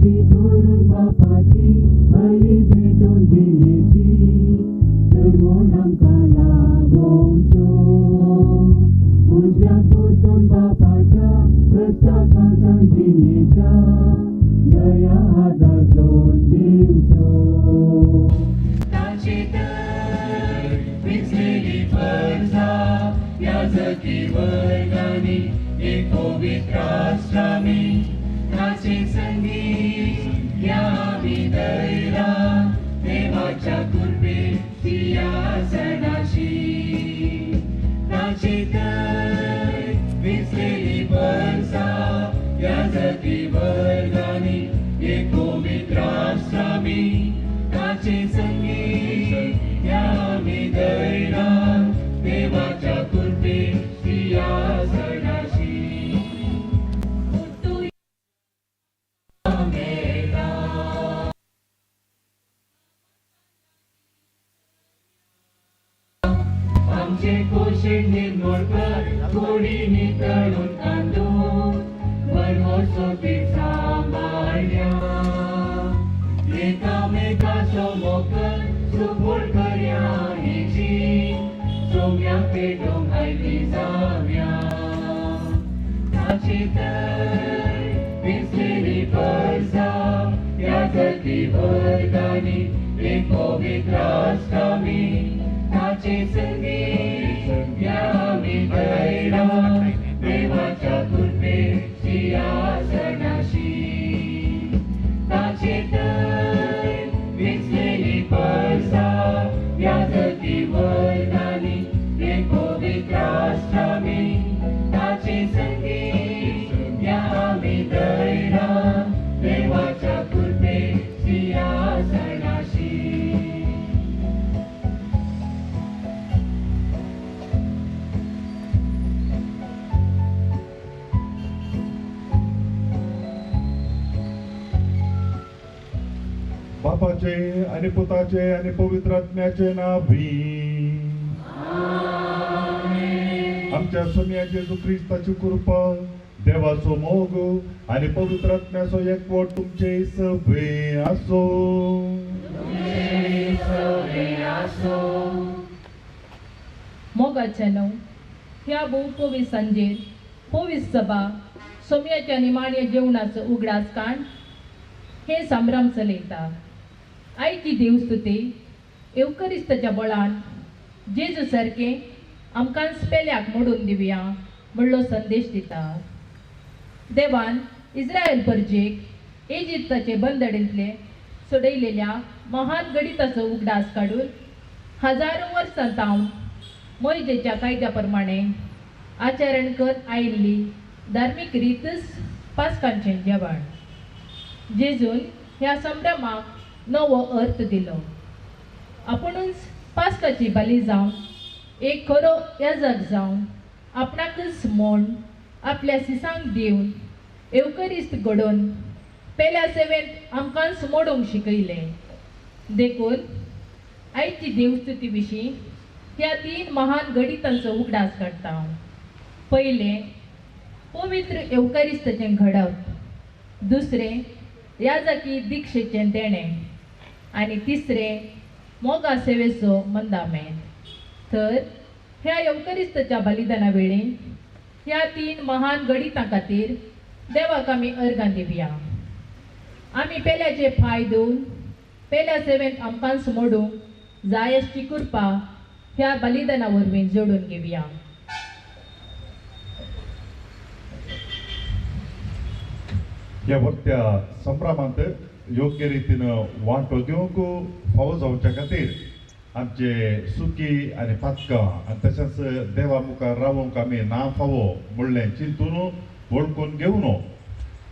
खुशी करून बापाची बळी भेटून जिणेची चढवून आमकां लाभोवचो उजव्याक बसून बापाच्या कश्टा कांतान जिणेच्या दया आदार जोड दिवचो ताची दर विसलेली परजा याजकी वर्गांनी एक पवित्र आश्रमी ताचे संगीत या आमी दैरा देवाच्या कृपे सिंहासनाशी ताचे दर विसलेली परजा याजकी वर्गांनी एक पवित्र आश्रमी ताचे संगीत या आमी दैरा देवाच्या कृपे सिंहासनाशी आमचे कोशेड निर्मूळ कर कोणी नितळून तांदूळ वरवसो पीठ सांभाळ्या एकामेकाचो मोकर सुबोळ करया हिची सोम्या पेटोवंक आयली जाव्या ताची दर विसलेली परजा याजकी वर्गांनी एक पवित्र आश्रमी ताचे संगीत या आमी दैरा देवाच्या कृपे सिंहासनाशी ताचे दर विसलेली परजा याजकी वर्गांनी एक पवित्र आश्रमी ताचे संगीत या आमी दैरा देवाच्या कृपे सिंहासनाशी बापाचे आणि पुताचे आणि पवित्र आत्म्याचे नावी आमच्या सोन्या जेजू ख्रिस्ताची कृपा देवाचो मोग आणि पवित्र आत्म्याचो एकवट तुमचे सगळे असो मोगाच्या न्हू ह्या भोव पवित्र सांजेर पवित्र सभा सोम्याच्या निमाण्या जेवणाचो उगडास काण हे संभ्रम चलयता आयची देवस्तुती एवकरिस्ताच्या बळान जेजू सारके आमकां पेल्याक मोडून दिवया म्हणलो संदेश दिता देवान इस्रायल परजेक इजिप्ताचे बंदडींतले सोडयलेल्या महान गणिताचो उगडास काडून हजारो वर्सां जावन मोइजेच्या कायद्या प्रमाणे आचरण करत आयिल्ली धार्मीक रीतच पास्कांचें जेवण जेजून ह्या संभ्रमाक नवो अर्थ दिलो आपुणूच पास्काची बली जावन एक खरो याजक जावन आपणाकच म्हूण आपल्या सिसांक दिवन एवकरिस्त घडोवन पेल्या सेवेंत आमकांच मोडूंक शिकयले देखून आयची देवस्तुती विशीं ह्या 3 महान गणितांचो उगडास काडटा पयलें पवित्र एवकरिस्ताचें घडप दुसरें याजकी दिक्षेचें देणें आनी तिसरें मोगा सेवेचो मंदामेंत तर ह्या एवकरिस्ताच्या बलिदाना वेळी ह्या 3 महान गणितां खातीर देवाक आमी अर्गां दिवया आमी पेल्याचे पांय धुवन पेल्या सेवेंत आमकांच मोडूंक जाय आसची कृपा ह्या बलिदाना वरवीं जोडून घेवया ह्या वक्त्या संभ्रमांत योग्य रितीनं वांटो घेवंक फावो जावच्या खातीर आमचे सुकी आनी पातकां आनी तशेंच देवा मुखार रावूंक आमी ना फावो म्हणलें चिंतून वळखून घेवन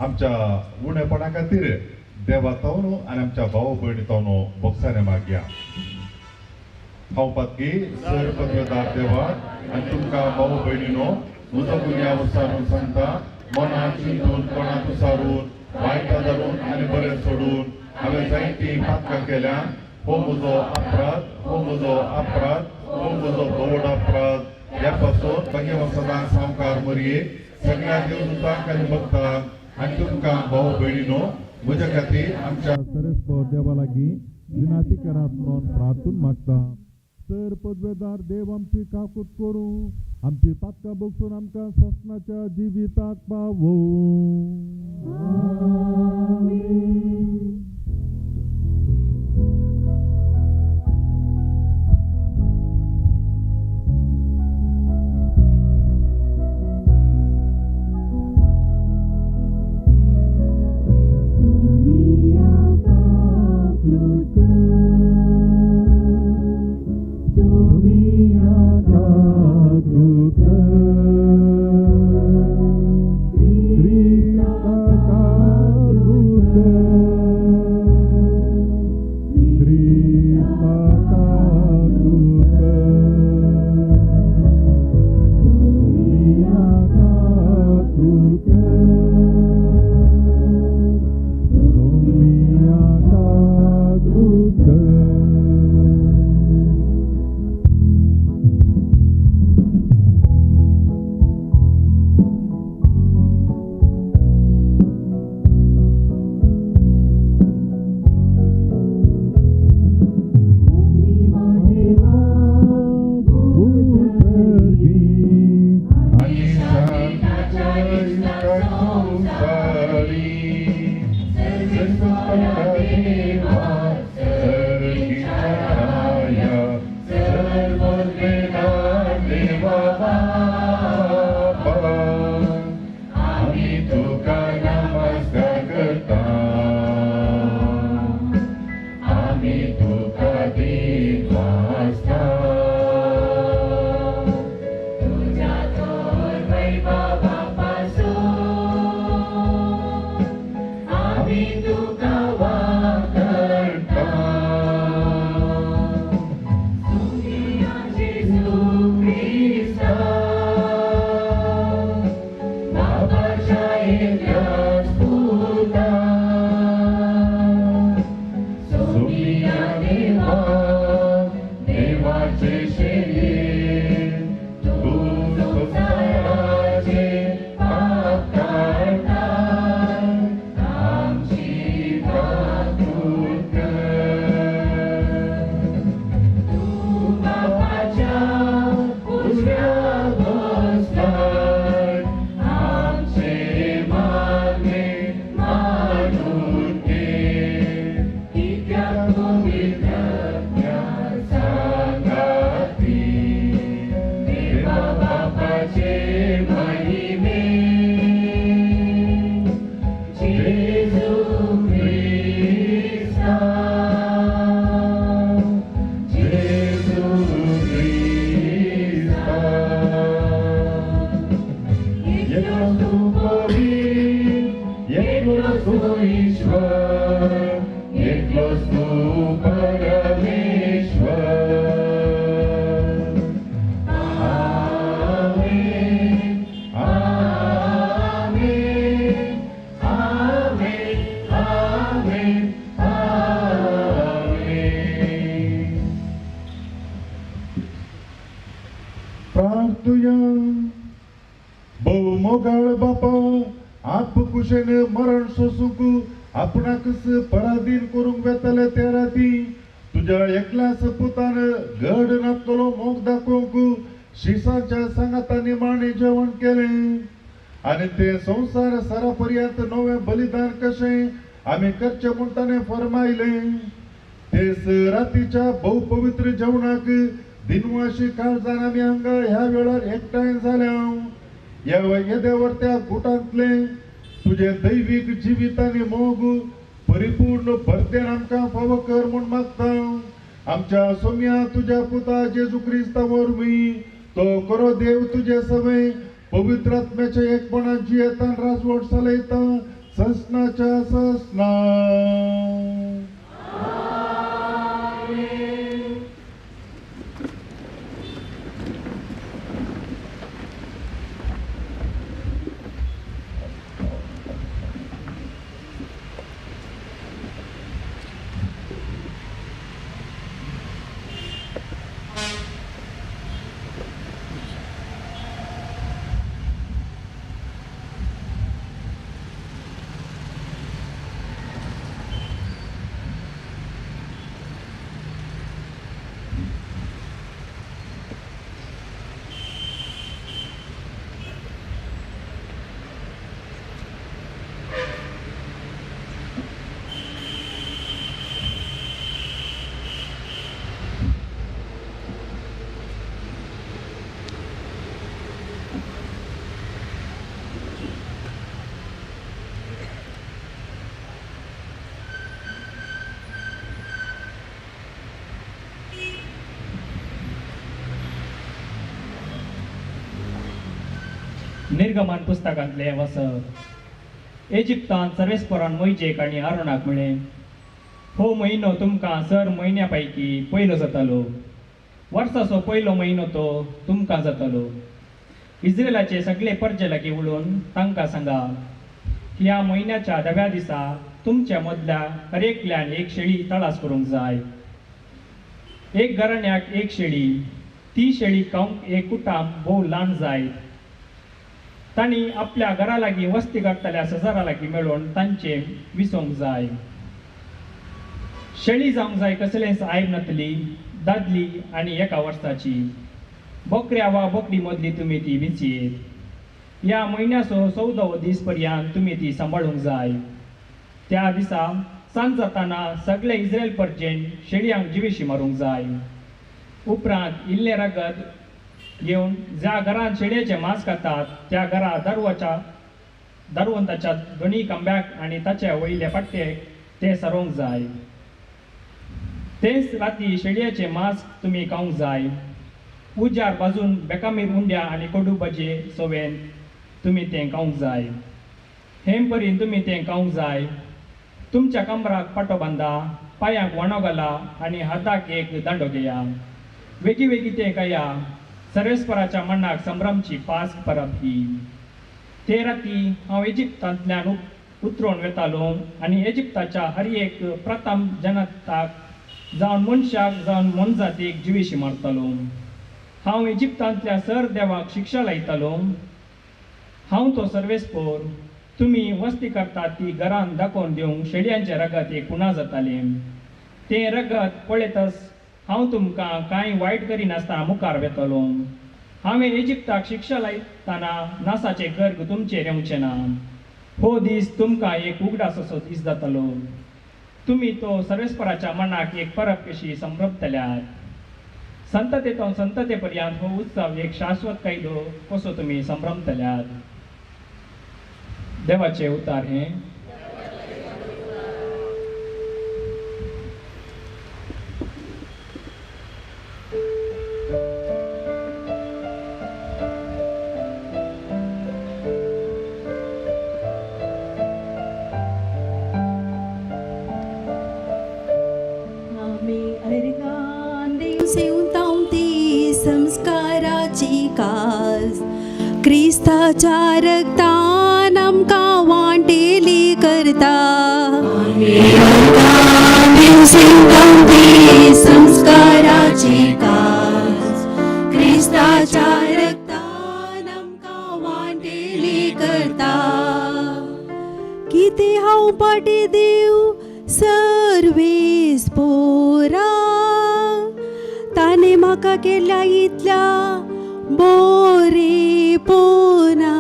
आमच्या उणेपणा खातीर देवा तावन आनी आमच्या भाव भयणी तावन भोगसाणे मागया हांव पातकी सर पत्रदार देवा आनी तुमकां भाव भयणीनो म्हजो गुन्या वर्सां सांगता मनात चिंतून कोणाक विचारून वायटा धरून आनी बरें सोडून हांवें जायतीं पातकां केल्या हो म्हजो अपराध हो म्हजो अपराध हो म्हजो व्हड अपराध ह्या पासून भगेवा सदां सावकार मरये सगळ्या देवदूतांक आनी भक्तांक आनी तुमकां भाव भयणीनो म्हज्या खातीर आमच्या सरस्वत देवा लागीं विनाती करात म्हणून प्रार्थून मागता. तर पदवेदार देव आमची काकूट करूं, आमची पातकां बगसून आमकां ससनाच्या जिविताक पावो. मोगाळ बापा आप कुशेन मरण सोसूक आपणाकच पराधीन करूंक वेतले त्या राती तुझ्या एकल्याच पुतान गड नातलो मोग दाखोवंक शिसाच्या सांगातांनी माणे जेवण केले आणि ते संसार सरापर्यंत नवे बलिदान कशे आम्ही करचे म्हणताने फरमायले तेच रातीच्या बहुपवित्र जेवणाक दिनवाशी काळजान आम्ही हांगा ह्या वेळार एकठांय झाल्या या येद्यावर त्या गुटांतले तुझे दैविक जिविताने मोग परिपूर्ण भरतेन आमकां फावो कर म्हूण मागता आमच्या सोम्या तुझ्या पुता जेजू क्रिस्तावर मी तो करो देव तुझे सवय पवित्र आत्म्याच्या एकपणात जियेतान राजवट चलयता ससनाच्या ससना निर्गमन पुस्तकांतले वचप. इजिप्तान सर्वेस्परान मोइजेक आनी आरोनाक म्हळें, हो म्हयनो तुमकां सर म्हयन्या पैकी पयलो जातालो. वर्साचो पयलो म्हयनो तो तुमकां जातालो. इस्रायलाचे सगळे परजे लागीं उडोवन तांकां सांगा, ह्या म्हयन्याच्या 10व्या दिसा तुमच्या मदल्या हरेकल्यान एक शेळी तळास करूंक जाय. एक घराण्याक एक शेळी. ती शेळी खावंक एक कुटाम भोव ल्हान जाय. तांणी आपल्या घरा लागीं वस्ती करतल्या शेजारा लागीं मेळोवन तांचे विसोंक जाय. शेळी जावंक जाय कसलेंच आयब नातली, दादली आनी एका वर्साची. बोकड्या वा बोकडी मदली तुमी ती विंचयेत. ह्या म्हयन्याचो 14वो दीस पर्यंत तुमी ती सांबाळूंक जाय. त्या दिसा सांज जाताना सगळे इस्रायल परजेन शेळयांक जिवेशी मारूंक जाय. उपरांत इल्लें रगत घेवन ज्या घरांत शेळयेचें मांस खातात त्या घरा दारवंताच्या दोनी खांब्याक आनी ताच्या वयले पट्टेक ते सरोंक जाय. तेच राती शेळयेचें मांस तुमी खावंक जाय. उजार भाजून बेकामीर उंड्या आनी कोडू भाजये सवेन तुमी तें खावंक जाय. हेम परीन तुमी तें खावंक जाय. तुमच्या कमराक पाटो बांदा, पांयांक वणो घाला आनी हाताक एक दांडो घेया. वेगी वेगी तें खाया. सर्वेस्पराच्या मनाक संभ्रमची पास परब ही. ते राती हांव इजिप्तांतल्यान उतरोवन वेतालो आनी इजिप्ताच्या हर एक प्रथम जनताक जावन मनशाक जावन मनजातीक जिवेशी मारतालो. हांव इजिप्तांतल्या सर देवाक शिक्षा लायतालो. हांव तो सर्वेस्पोर. तुमी वस्ती करतात ती घरान दाखोवन दिवंक शेळयांचे रगत एक पुना जातालें. तें रगत पळयतच हांव तुमकां कांय वायट करिनासतना मुखार वेतलो. हांवें इजिप्ताक शिक्षा लायतना नासाचें गर्ग तुमचेर येवचें ना. हो दीस तुमकां एक उगडासाचो दीस जातालो. तुमी तो सर्वेस्पराच्या मनाक एक परब कशी संभ्रमतल्यात. संततेतून संतते पर्यंत हो उत्सव एक शाश्वत कायदो कसो तुमी संभ्रमतल्यात. देवाचे उतार हे. संस्काराची कास क्रिस्ताच्या रक्तान आमकां वांटेली करता. संस्काराची कास क्रिस्ताच्या रक्तान आमकां वांटेली करता. कितें हांव पाटी दिव सर्वेस पोरा, ताने म्हाका केल्या इतल्या बोरे पोना.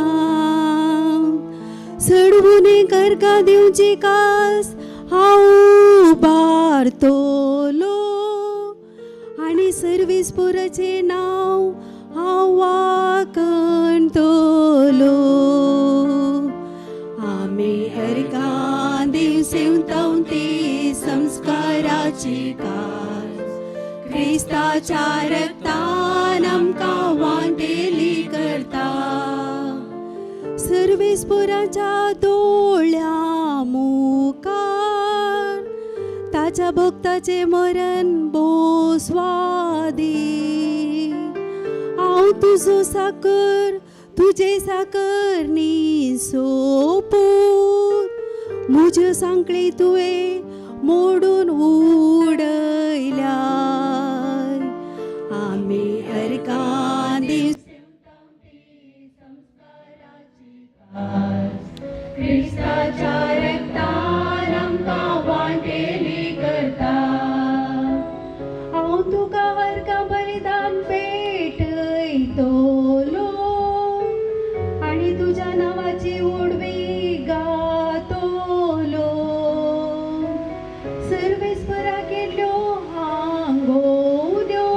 चढवून करका दिवची कास हांव बारतलो आनी सर्वीस पुराचे नांव हांव वाकणतलो. आमी हरका देव सेवतां ते संस्काराची कास क्रिस्ताच्या रक्तान आमकां वांटेली करता. सर्वेस्पराच्या दोळ्या मुखार ताच्या भक्ताचे मरण भोव स्वादी. हांव तुजो साकर तुजे साकर नी सोपूर, म्हज्यो सांकळी तुवें मोडून उडयल्या. आमी हरका देव क्रिस्ताच्या रक्तान आमकां वांटेली करता. हांव तुका हरका बलिदान पेटयतलो आनी तुज्या नांवाची उडवी गातलो. सर्वेस्परा केल्ल्यो आंगोवल्यो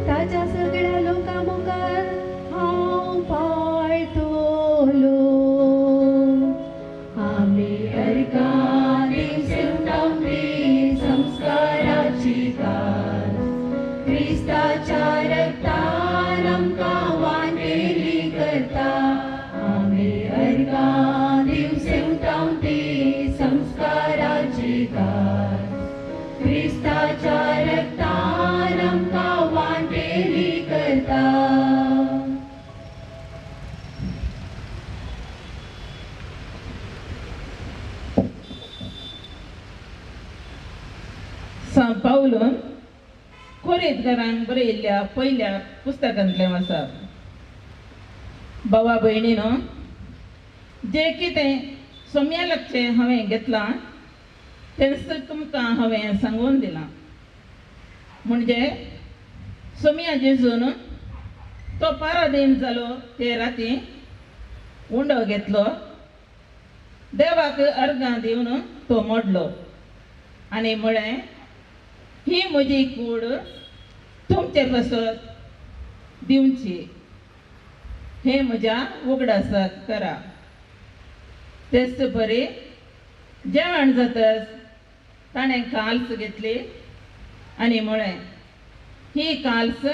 ताच्या सगळ्या लोकां मुखार हांव पाळटलो. आमी हरका देव सेवतां ते संस्काराची कास क्रिस्ताच्या रक्तान आमकां वांटेली करता. पावलून खोरेतकारान बरयल्ल्या पयल्या पुस्तकांतलें आसा. भावा भयणीनो, जें कितें सोम्यालागचें हांवें घेतलां तेंच तुमकां हांवें सांगून दिलां. म्हणजे सोम्या जेजून तो पारादीन जालो ते राती उंडो घेतलो, देवाक अर्गां दिवन तो मोडलो आनी म्हळें, ही म्हजी कूड तुमचे पासत दिवची, हे म्हज्या उगडासाक करा. तेच बरी जेवण जातच ताणें काल्स घेतली आनी म्हळें, ही काल्स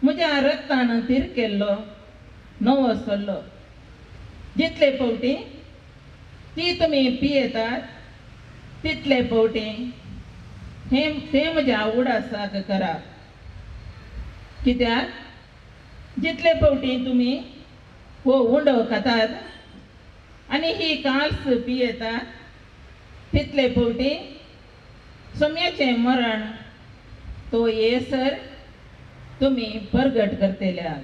म्हज्या रक्तान तीर केल्लो नवो सल्लो. जितले फावटी ती तुमी पियेतात तितले फावटी ते म्हज्या उगडासाक करा. कित्याक जितले फावटी तुमी हो उंडो खातात आनी ही काल्स पियेतात तितले फावटी सोम्याचें मरण तो येसर तुमी परगट करतल्यात.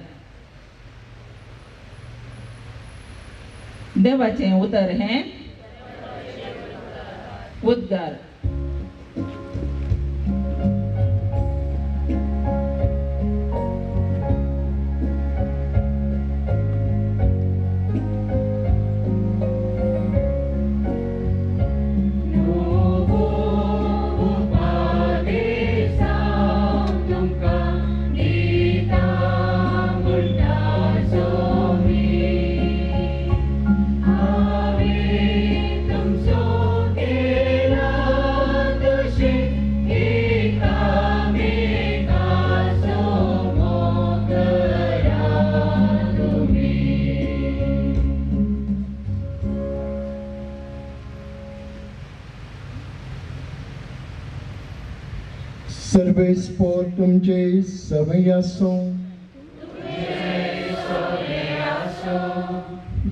देवाचें उतर हें उद्गार. Servei-spor तुमचे सवय आसो,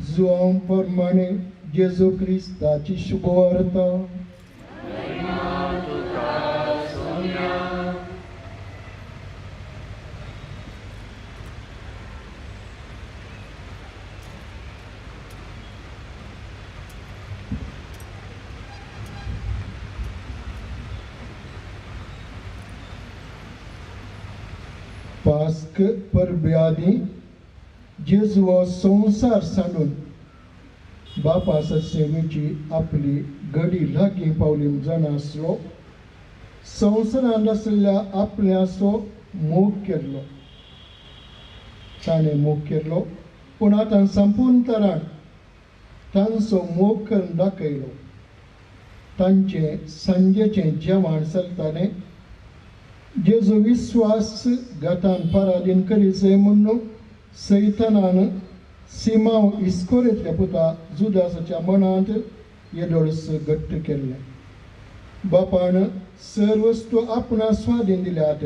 जुआं प्रमाणे जेजू क्रिस्ताची शुभवार्ता. पास्क परब्यादी जेजू हो संवसार सांडून बापासा सेवेची आपली घडी लागीं पावली जाण आसलो. संवसारांत आसलेल्या आपल्याचो मोग केल्लो, ताणें मोग केल्लो, पूण आतां संपूर्ण तरान तांचो मोग करून दाखयलो. तांचें सांजेचें जेवण चलतालें. जेजू विश्वास गतान पराधीन करीचे म्हणून सैतानान सिमांव इस्कोरेंतल्या पुता जुदासाच्या मनांत येदोळस घट्ट केल्लें. बापान सर्वस्तू आपणा स्वाधीन दिल्यात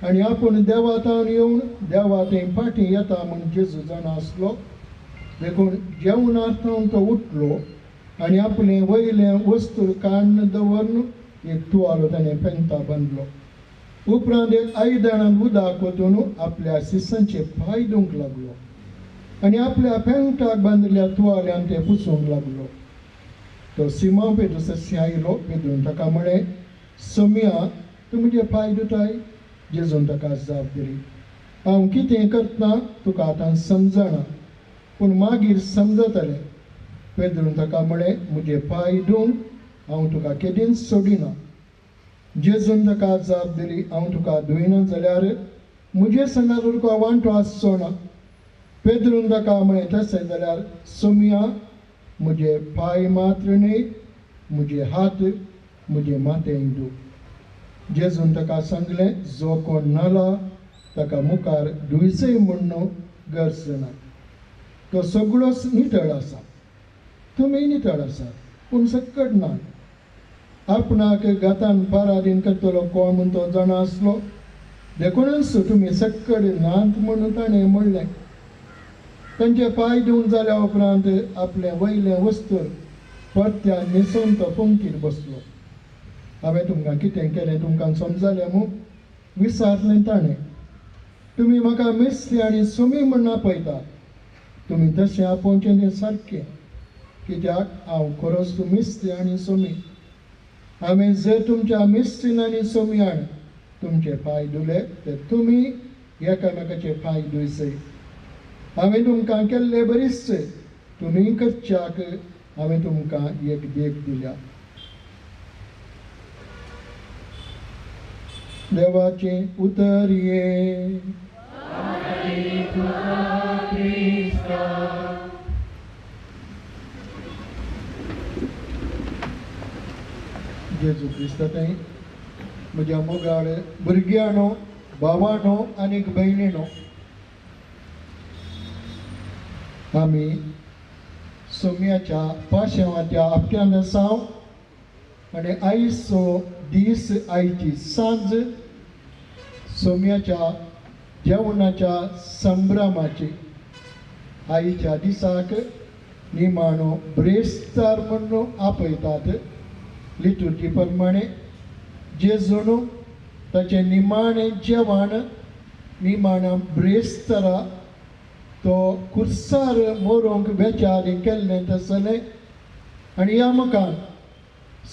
आनी आपूण देवातान येवन देवा थंय फाटीं येता म्हूण जेजू जाण आसलो. देखून जेवणार्थान तो उठलो आनी आपलें वयलें वस्तू काडून दवरून एक तुवालो ताणें पेंता बांदलो. उपरांत एक आयदनान उदक ओतून आपल्या शिसांचे पांय धुवंक लागलो आनी आपल्या पेंटाक बांदिल्ल्या तुवाल्यान ते पुसूंक लागलो. तो सिमांव पेद्रूस आयलो. पेद्रून ताका म्हळें, सोम्या, तूं म्हजे पांय धुताय? जेजून ताका जाप दिली, हांव कितें करता तुका आतां समजना, पूण मागीर समजतलें. पेद्रून ताका म्हळें, म्हजे पांय धुवंक हांव तुका केदींच सोडिना. जेजून ताका जाप दिली, हांव तुका धुयना जाल्यार म्हजे संगात तुका वांटो आसचो ना. पेद्रून ताका म्हळें, तशें जाल्यार सोम्या, म्हजे पांय मात्र न्हय, म्हजे हात म्हजे माथ्याक धू. जेजून ताका सांगलें, जो कोण नाला ताका मुखार धुयचय म्हणून गरज ना. तो सगळोच नितळ आसा, तुमी नितळ आसात, पूण सक्कड ना. आपणाक गतान पराधीन करतलो कोण म्हूण तो जाण आसलो. देखूनच तुमी सक्कड नात म्हणून ताणें म्हणलें. तांचे पांय धुवन जाल्या उपरांत आपलें वयलें वस्त्र परत्यान न्हेसून तो पंक्तीर बसलो हांवें तुमकां कितें केलें तुमकां समजलें मू विचारलें ताणें. तुमी म्हाका मेस्ती आनी सुमी म्हण आपयता, तुमी तशें आपोवचें तें सारकें, कित्याक हांव खरोच तूं मेस्ती आनी सुमी. हांवें जर तुमच्या मेस्तीन आनी सोम्यान तुमचे पांय धुले तर तुमी एकामेकाचे पांय धुयचे. हांवें तुमकां केल्ले बरीच तुमी करच्याक हांवें तुमकां एक देख दिल्या. देवाचें उतर ये. जेजू क्रिस्तांतय म्हज्या मोगाळ भुरग्यानो, भावानो आनी भयणीनो, आमी सोम्याच्या पाशेवाच्या हप्त्यान आसाव आनी आयचो दीस, आयची सांज सोम्याच्या जेवणाच्या संभ्रमाची. आईच्या दिसाक निमाणो ब्रेस्तार म्हणून आपयतात. लिटुर्जी प्रमाणे जेजून ताचें निमाणें जेवण निमाणा ब्रेस्तरा तो कुर्सार मोरोंक बेचारी केल्लें तसलें. आनी आमकां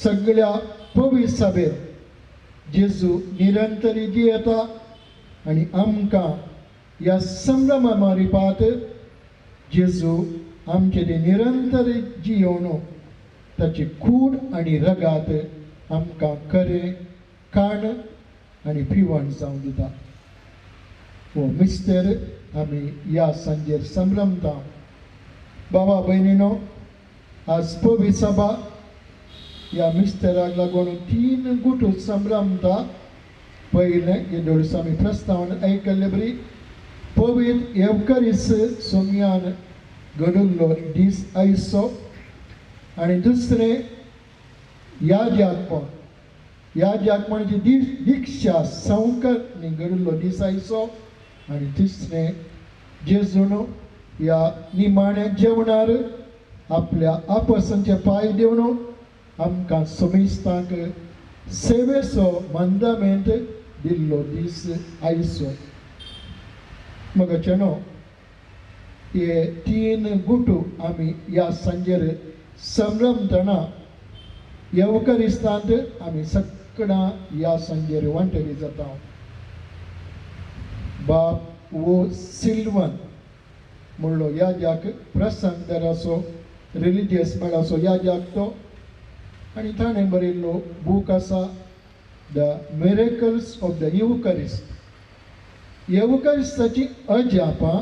सगळ्या पवित्र सभेक जेजू निरंतरी दियेता आनी आमकां ह्या संभ्रमा रिपात जेजू आमचे ते निरंतर जियोवन ताची कूड आनी रगात आमकां खरें खाण आनी पिवण जावं दिता. हो मिस्तेर आमी ह्या सांजेर संभ्रमता. बाबा भयणीनो, आज पवित्र सभा ह्या मिस्तेराक लागून 3 गुट संभ्रमता. पयलें हे दिवस आमी प्रस्तावन आयकल्ले बरी पवित्र एवकरिस्त सोम्यान घडुल्लो दीस आयचो. आनी दुसरें याजकपण, याजक म्हणजे दिक्षा संवकरनी घडुल्लो दीस आयचो. आनी तिसरें जेजून ह्या निमाण्या जेवणार आपल्या आपोसंचे पांय देवन आमकां सोमिस्तांक सेवेचो मंदामेंट दिल्लो दीस आयचो. मगचेनो हे 3 गुट आमी ह्या सांजेर संभ्रमतना येवकरिस्तांत आमी सगळां ह्या सांजेर वांटेली जाता. बाप वो सिल्वन म्हणलो याजक, प्रसंग दराचो रिलिजियस मेळाचो याजक तो. आनी ताणें बरयल्लो बूक आसा द मिरेकल्स ऑफ द युकरिस्ट. येवकरिस्ताची अजापां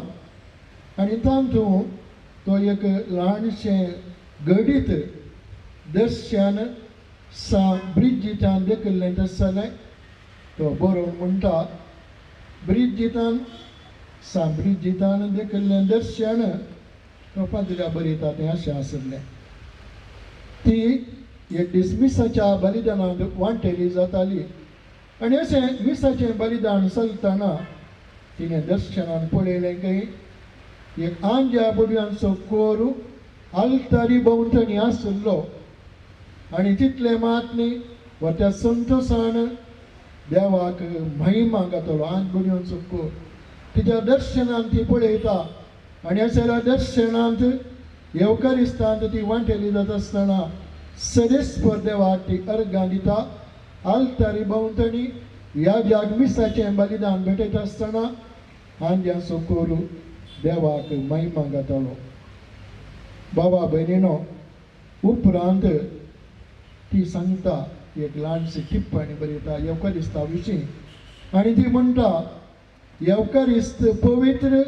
आनी तातूंत तो एक ल्हानशें घडीत दर्शन ब्रिजितान देखिल्लें तसलें तो बरोवन म्हणटा. ब्रिजितान ब्रिजितान देखिल्लें दर्शन तो पाद्र्या बरयता तें अशें आशिल्लें. ती एक दीस मिसाच्या बलिदानांत वांटेली जाताली. आनी अशें मिसाचें बलिदान चलतना तिणें दर्शनान पळयलें की एक आंज्या बुडयांचो कोर आल्तारी भोंवतणी आशिल्लो. आनी तितले मात न्ही वा त्या संतोशान देवाक महिमा घातलो आंज बुडयांचो कोर. तिच्या दर्शनान ती पळयता आनी अशा दर्शनांत येवकरिस्तांत ती वांटेली जाता आसतना सरेस्पर देवाक ती अर्गां दिता. आल्तारी भोंवतणी ह्या मिसाचें बलिदान भेटयता आसतना आंज्याचो कोर देवाक महिमा घातलो. बाबा भयणीनो, उपरांत ती सांगता एक ल्हानशी टिप्पणी बरयता येवकरिस्ता विशीं. आनी ती म्हणटा येवकरिस्त पवित्र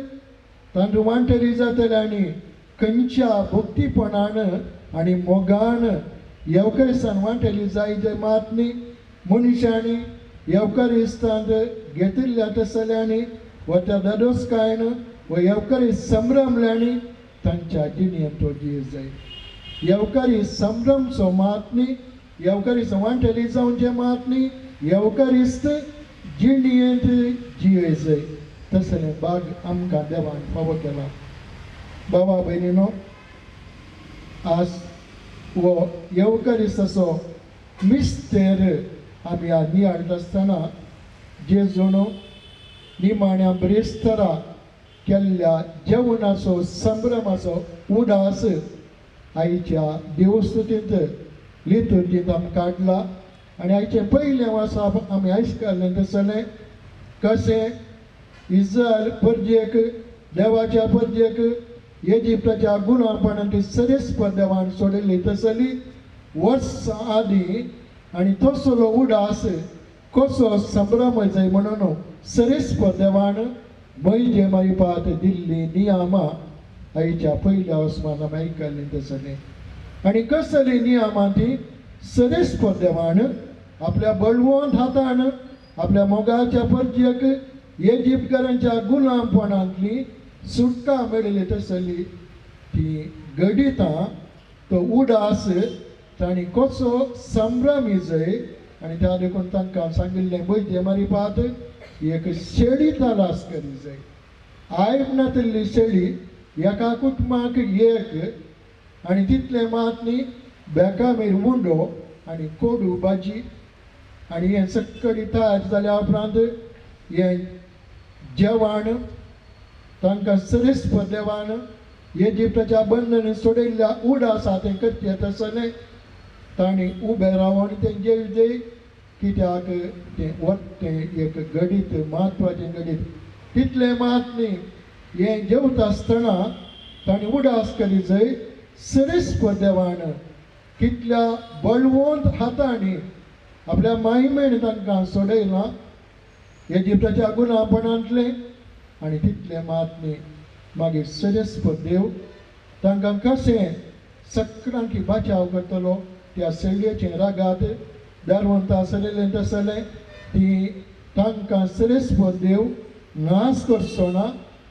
तांतूं वांटेली जातले आनी खंयच्या भक्तीपणान आनी मोगान येवकरिस्तान वांटेली जाय जंय मात न्ही मनशांनी येवकरिस्तांत घेतिल्ल्या तसल्यांनी वा त्या दादोसकायन वा येवकरिस्त संभ्रमल्यांनी तांच्या जिणेंत तो जिये जाय. येवकरिस्त संभ्रमचो मात न्ही, येवकरिस्त वांटेली जावचें मात न्ही, येवकरिस्त जिणेंत जिये जाय. तसलें भाग आमकां देवान फावो केला. बाबा भयणीनो, आज हो येवकरिस्ताचो मिस्तेर आमी आदमी हाडत आसतना जेजून निमाण्या ब्रेस्तरा केल्ल्या जेवणाचो संभ्रमाचो उदास आईच्या देवस्तुतींत लितुर्जींत आमी काडला आनी आयचे पयले वर्सा आमी आयजकालें तसलें कशें इस्रायल परजेक देवाच्या परजेक इजिप्ताच्या गुलामपणांत सरेस्पर देवान सोडिल्ली तसली वर्सां आदीं आनी तसलो उडास कसो संभ्रम जाय म्हणून सरेस्पर देवान मैजे मारिपात दिल्ली नियामा आईच्या पयल्या वसमान आमी आयकल्लें तसलें आनी कसली नियामा ती सरेस्पर देवान आपल्या बळवंत हातान आपल्या मोगाच्या परजेक इजिप्तकारांच्या गुलामपणांतली सुटका मेळिल्ली तसली ती घडितां तो उडास तांणी कसो संभ्रमी जाय आनी त्या देखून तांकां सांगिल्लें बैजे मारिपात एक शेळी तालास करी जाय आयबनातली शेळी एका कुटुंबाक एक आनी तितले मात न्ही बेकामेर मुंडो आनी कोडू भाजी आनी हें सक्कडी तयार जाल्या उपरांत हें जेवण तांकां सरेस्पर देवान इजिप्ताच्या बंधन सोडिल्ल्या उडासा तें करचें तसलें तांणी उबें रावन तें जेवचें कित्याक तें वखदें एक घडीत म्हत्वाचें घडीत तितलें मात न्ही हें जेवता आसतना तांणी उडास केली जंय सरेस्पर देवान कितल्या बळवंत हातांनी आपल्या मायमेन तांकां सोडयलां इजिप्ताच्या गुलामपणांतलें आनी तितलें मात न्ही मागीर सरेस्पर देव तांकां कशें सक्रांकी बचाव करतलो त्या शेळयेचे रागात दारवंत आसलेलें तसलें ती तांकां सरेस्पर देव नाश करचो ना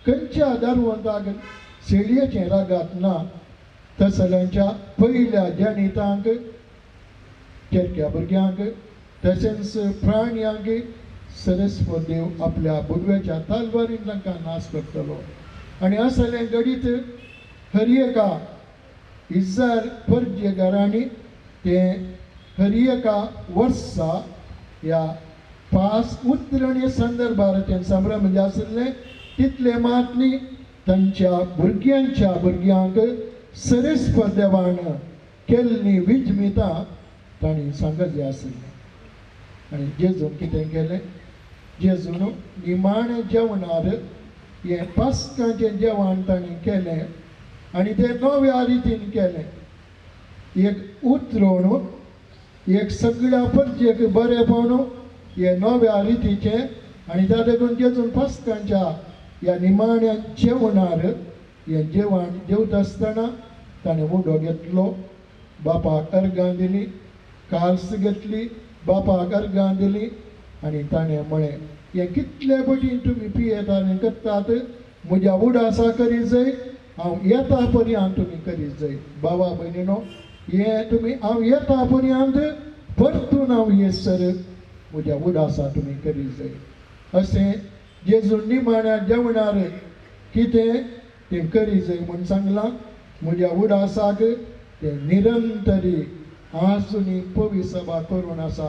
खंयच्या दारवंताक शेळयेचे रागात ना तसल्यांच्या पयल्या जनितांक केरक्या भुरग्यांक तशेंच प्राण्यांक सरेस्पर देव आपल्या बुडव्याच्या तालवारीन तांकां नाश करतलो आनी असलें घडीत हरियेका इस्रायल परजेकारांनी तें हरियेका वर्सा ह्या 5 उतरणे संदर्भार तें संभ्रम म्हणजे आसलें तितले मात न्ही तांच्या भुरग्यांक सरेस्पर देवान केल्लीं विजमितां तांणी सांगलें आसलें आनी जेजून कितें केलें जेजून निमाणें जेवणार हें पास्काचें जेवण ताणें केलें आनी तें नव्या रितीन केलें एक उतरवण एक सगळ्या परजेक बरेपण हे नव्या रितीचें आनी त्या देखून जेजून पास्काच्या ह्या निमाण्या जेवणार हें जेवण जेवता आसतना ताणें उडो घेतलो बापाक अर्गां दिली काल्स घेतली बापाक अर्गां दिली आनी ताणें म्हळें हें कितले पटीन तुमी पियेतात आनी करतात म्हज्या उडासा करीत जाय हांव येता पर्यंत तुमी करीत जाय बाबा भयणीनो हें तुमी हांव येता पर्यंत परतून हांव येसर म्हज्या उडासा तुमी करीत जाय अशें जेजून निमाण्या जेवणार कितें तें करीत जाय म्हूण सांगलां म्हज्या उडासाक तें निरंतरी आसुनी पवी सभा करून आसा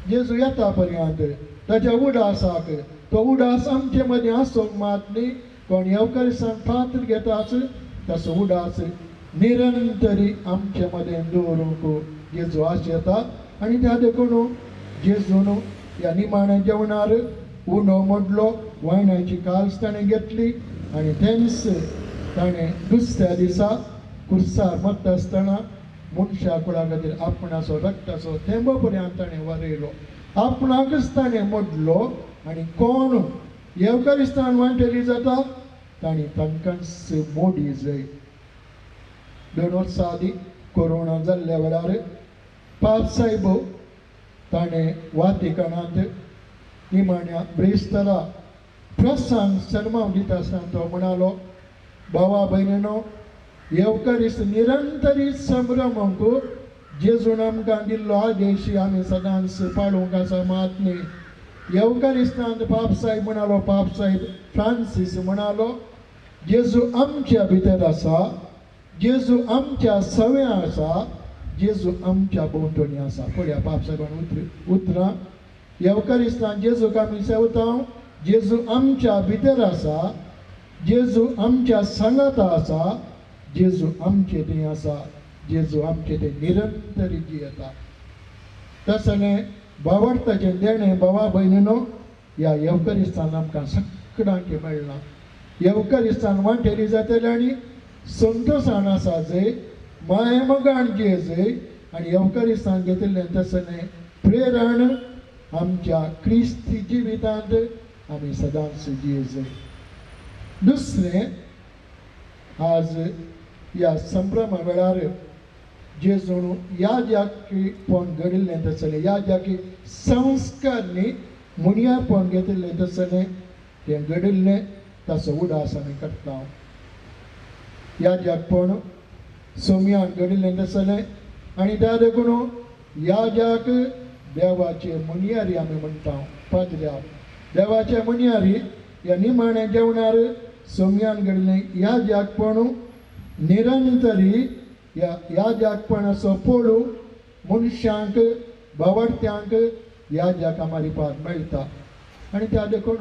जेजू येता पर्यंत ताच्या उडासाक तो उडास आमचे मदीं आसूंक मात न्ही कोण येवकारिस्तान पात्र घेताच तसो उडास निरंतरी आमचे मदें दवरूंक जेजू आशेता आनी त्या देखून जेजून ह्या निमाण्या जेवणार उंडो मोडलो वायनाची काल्स ताणें घेतली आनी थेंच ताणें दुसऱ्या दिसा कुर्सार मरता आसतना मनशा कुळा खातीर आपणाचो रक्ताचो थेंबो पर्यंत ताणें वरयलो आपणाकच ताणें मोडलो आनी कोण येवकारिस्तान वांटेली जाता तांणी तांकांच मोडी जाय 2 वर्सां आदीं कोरोना जाल्ल्या वेळार पाप साहेब ताणें वातिकनांत निमाण्या ब्रेस्तरा प्रसंग सरमाव दिता आसतना तो म्हणालो बाबा भयणीनो येवकारिस्त निरंतरी संभ्रमक जेजून आमकां दिल्लो आदेश आमी सदांच पाळूंक आसा मात न्ही येवकारिस्तांत पाप साहेब म्हणालो पाप साहेब फ्रांसीस म्हणालो जेजू आमच्या भितर आसा जेजू आमच्या सव्या आसा जेजू आमच्या भोंवतणी आसा. पळया पाप साहेबान उतरां येवकारिस्तान जेजूक आमी सेवता. जेजू आमच्या भितर आसा. जेजू आमच्या सांगात आसा. जेजू आमचे थंय आसा. जेजू आमचे थंय निरंतर जियेता. तसलें भावार्थाचें देणें भावा भयणीनो ह्या येवकारिस्तान आमकां सगळ्यांक मेळना. येवकारिस्तान वांटेली जातली आनी संतोशान आसा जंय मायमोगाण जियेजय आनी येवकारिस्तान घेतिल्लें तसलें प्रेरण आमच्या क्रिस्ती जिवितांत आमी सदांच जियेजय. दुसरें आज ह्या संभ्रमा वेळार जेजून याजकीपण घडिल्लें तसलें याजकी संस्कार न्ही मुनियापण घेतिल्लें तसलें तें घडिल्लें ताचो उडास आमी करता. याजकपण सोम्यान घडिल्लें तसलें आनी त्या देखून याजक देवाचे मुनियारी आमी म्हणटा. पाद्र्याक देवाचे मुनियारी ह्या निमाणें जेवणार सोम्यान घडिल्लें याजकपण निरंतरी याजकपणाचो पोळू मनशांक भावार्थ्यांक याजका मारिपाक मेळटा. आनी त्या देखून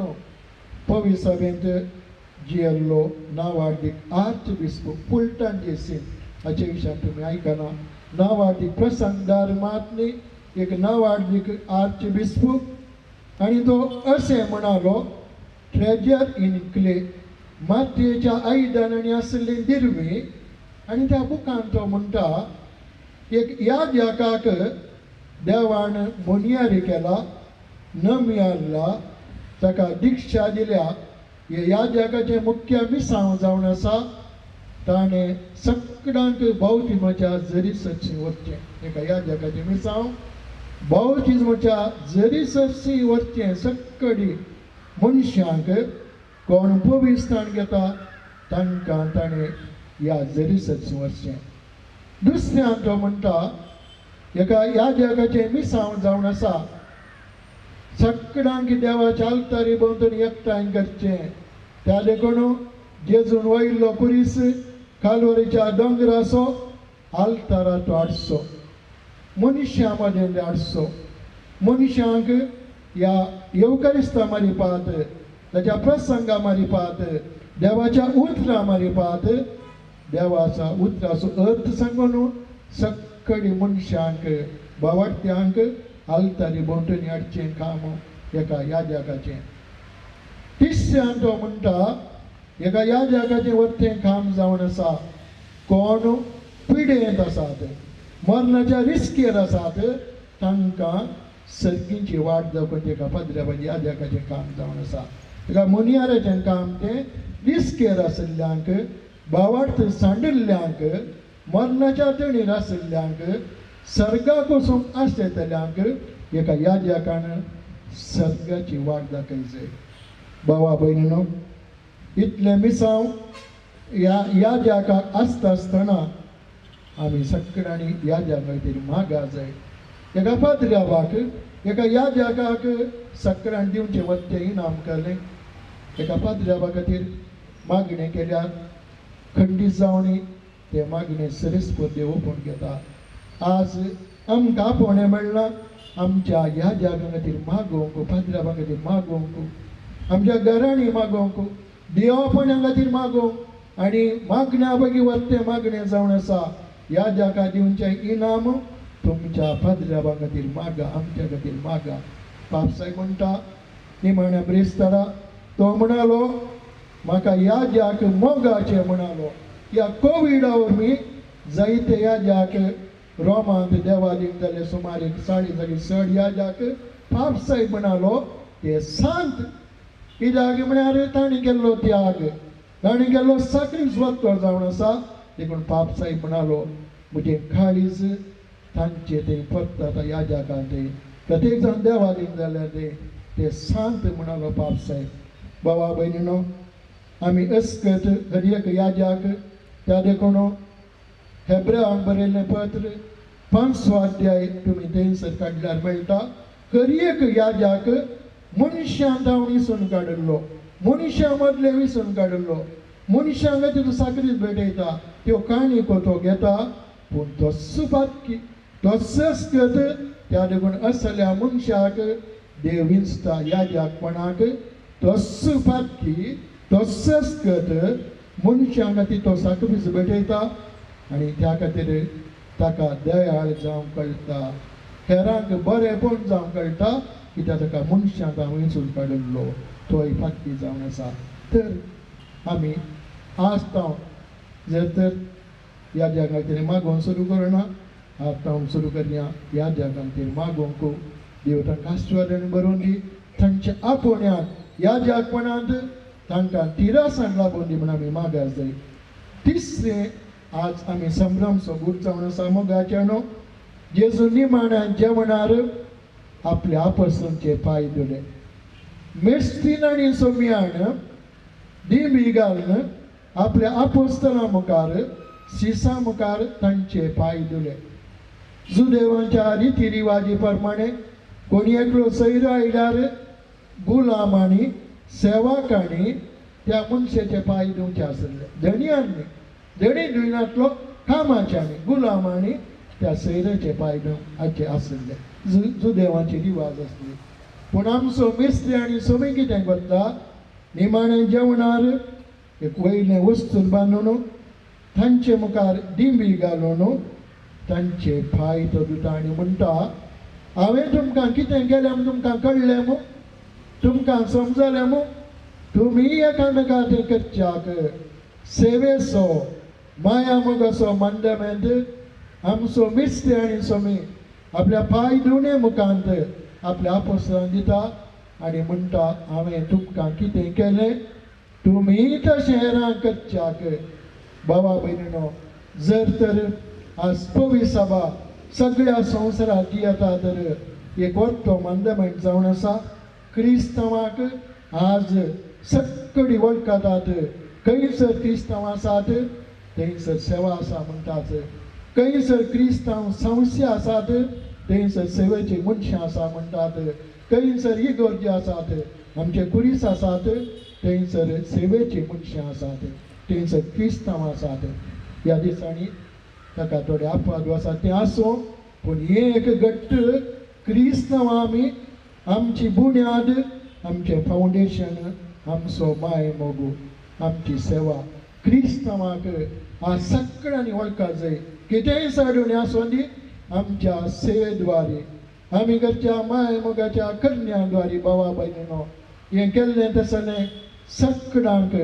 पवित्र सभेंत जियेल्लो नांवार्थीक आर्च बिस्प फुलटन जेसीन हाचे विशयान तुमी आयकना. नांवार्थीक प्रसंगदार मातनी एक नांवार्थीक आर्च बिस्प आनी तो अशें म्हणालो ट्रेजर इन क्ले मातयेच्या आयदनांनी आसली दिरवी. आनी त्या बुकान तो म्हणटा एक याजकाक देवान मुनियारी केला न मिळाला ताका दिक्षा दिल्या. हे याजकाचें मुख्य मिसांव जावन आसा ताणें सगळ्यांक बावतिजमाच्या जरीसरशीं वचचें. एका याजकाचें मिसांव बावतिजमाच्या जरीसरशीं वचचें. सगळीं मनशांक कोण पवित्रान घेता तांकां ताणें ह्या जरीसरशीं वचचें. दुसऱ्यान तो म्हणटा एका याजकाचें मिसांव जावन आसा सगळ्यांक देवाच्या आल्तारी भोंवतणी एकठांय करचें. त्या देखून जेजून वयल्लो कुरीस कालवरीच्या दोंगराचो आल्ताराचो हाडचो. मनशां मदें हाडचो. मनशांक ह्या येवकारिस्ता मारिपाक ताच्या प्रसंगा मारिपाक देवाच्या उतरां मारिपाक देवाच्या उतराचो अर्थ सांगून सगळीं मनशांक भावार्थ्यांक आल्तारी भोंवतणी हाडचें काम एका याजकाचें. तिसऱ्यान तो म्हणटा एका याजकाचें वरतें काम जावन आसा कोण पिडेंत आसात मरणाच्या रिस्केर आसात तांकां सर्गींची वाट दाखोवन एका पाद्र्याबाजी याजकाचें काम जावन आसा. एका मुनियाराचें काम तें रिस्केर आशिल्ल्यांक भावार्थ सांडिल्ल्यांक मरणाच्या तणीर आशिल्ल्यांक सर्गाक वचूंक आसतल्यांक एका याजकान सर्गाची वाट दाखयची. भावा भयणीनो इतलें मिसांव ह्या याजकाक आसता आसतना आमी सगळ्यांनी याजका खातीर मागा जाय. एका पाद्र्याबाक एका याजकाक सगळ्यांक दिवचें वचचें इनाम केलें. एका पाद्र्याबा खातीर मागणें केल्यार खंडीत जावनी ते मागणें सरस्वती ओपून घेता. आज आमकां आपोवणें मेळना आमच्या ह्या जागा खातीर मागोवंक पाद्र्याबा खातीर मागोवंक आमच्या घरांनी मागोवंक देवापण्या खातीर मागोवंक आनी मागण्या बेगी वरतें मागणें जावन आसा. ह्या जागा दिवचें इनाम तुमच्या पाद्र्याबा खातीर मागा आमच्या खातीर मागा. पापसाय म्हणटा निमाण्या ब्रेस्तारा तो म्हणालो म्हाका ह्या जाग मोगाचें म्हणालो. ह्या कोविडा वरवीं जायते ह्या जाग रोमांत देवालीक जाले सुमार 6.5 ह्या जाग पापसाय म्हणालो ते सांत कित्याक म्हळ्यार ताणें केल्लो त्याग ताणें केल्लो सॅक्रिफायस जावन आसा. देखून पापसाय म्हणालो म्हजें काळीज तांचे ते फक्त आतां ह्या जागां ते प्रत्येक जाण देवालीक जाल्यार ते सांत म्हणालो पापसाय. भावा भयणीनो आमी अस्कत हर एक याजक त्या देखून हेब्रेयांक बरयल्लें पत्र 5 अध्याय तुमी थंयसर काडल्यार मेळटा. हर एक याजक मनशां धांवणीसून काडिल्लो मनशां मदले विसून काडिल्लो मनशां खातीर साकरीत भेटयता त्यो काणी तो घेता पूण तो सुपात तसंच करत त्या देखून असल्या मनशाक देव विंचता याद्याकपणाक तस फाटकी तसंच करत मनशां खातीर तो साखरीस भेटयता आनी त्या खातीर ताका दयाळ जावंक कळटा, हेरांक बरेपण जावंक कळटा, कित्याक ताका मनशांक हांवें वेंचून काडिल्लो तोय फाटकी जावन आसा. तर आमी आसता जर तर ह्या देवा खातीर मागोवंक सुरू करना, आतां सुरू करया ह्या देवा खातीर मागोवंक. देव तांकां आशिर्वाद बरोवन दी, तांच्या आपोवण्यान ह्या जगपणांत तांकां तिरासांक लागून दी म्हूण आमी मागार जाय. तिसरें आज आमी संभ्रम सोबूत जावन आसा मोगाचें न्हू. जेजू निमाण्या जेवणार आपल्या आपोस्तलांचे पांय धुले. मेस्तीन आनी सोम्यान दिमी घालून आपल्या आपोस्तलां मुखार शिसा मुखार तांचे पांय धुले. जुदेवांच्या रिती रिवाजी प्रमाणे कोणी एकलो सैर आयल्यार गुलामांनी सेवकांनी त्या मनशाचे पांय धुवचे आसले. धणयांनी धणी धुयनातलो कामाच्यांनी गुलामांनी त्या सैराचे पांय धुवचे आसले. जुदेवांची रिवाज आसली. पूण आमचो मेस्त्री आनी सोमी कितें करता, निमाणें जेवणार एक वयलें वस्तूर बांदून तांचे मुखार दिंबी घालून तांचे पांय तो धुता आनी म्हणटा, हांवें तुमकां कितें केलें म्हूण तुमकां कळ्ळें मू, तुमकां समजलें मू. तुमी एकामेकांक करच्याक सेवेचो माया मोगाचो मांडमेंट आमचो मेस्त्री आनी सोमी आपल्या पांय धुवणे मुखांत आपल्या आपोस्तलांक दिता आनी म्हणटा, हांवें तुमकां कितें केलें तुमी तशें हेरांक करच्याक. बाबा भयणीनो, जर तर आज पवी सभा सगळ्या संवसारात जी येता तर एक व्हडलो मांडमेंट जावन आसा. क्रिस्तांवाक आज सक्कडी वळखतात. खंयसर क्रिस्तांव आसात थंयसर सेवा आसा म्हणटात. खंयसर क्रिस्तांव संस्था आसात थंयसर सेवेची मनशां आसा म्हणटात. खंयसर इगोर्जी आसात आमचे कुरीस आसात थंयसर सेवेची मनशां आसात. थंयसर क्रिस्तांव आसात. ह्या दिसांनी ताका थोडे अपवाद आसा तें आसूं, पूण एक घट्ट क्रिस्तांव आमी आमची बुन्याद आमचें फावंडेशन आमचो माय मोगू आमची सेवा क्रिस्तांवाक आज सगळ्यांनी वळखा जाय. कितेंय साडून आसूं दी आमच्या सेवेद्वारे आमी घरच्या माय मोगाच्या कन्याद्वारे बाबा भयणीनो हें केल्लें तसलें सगळ्यांक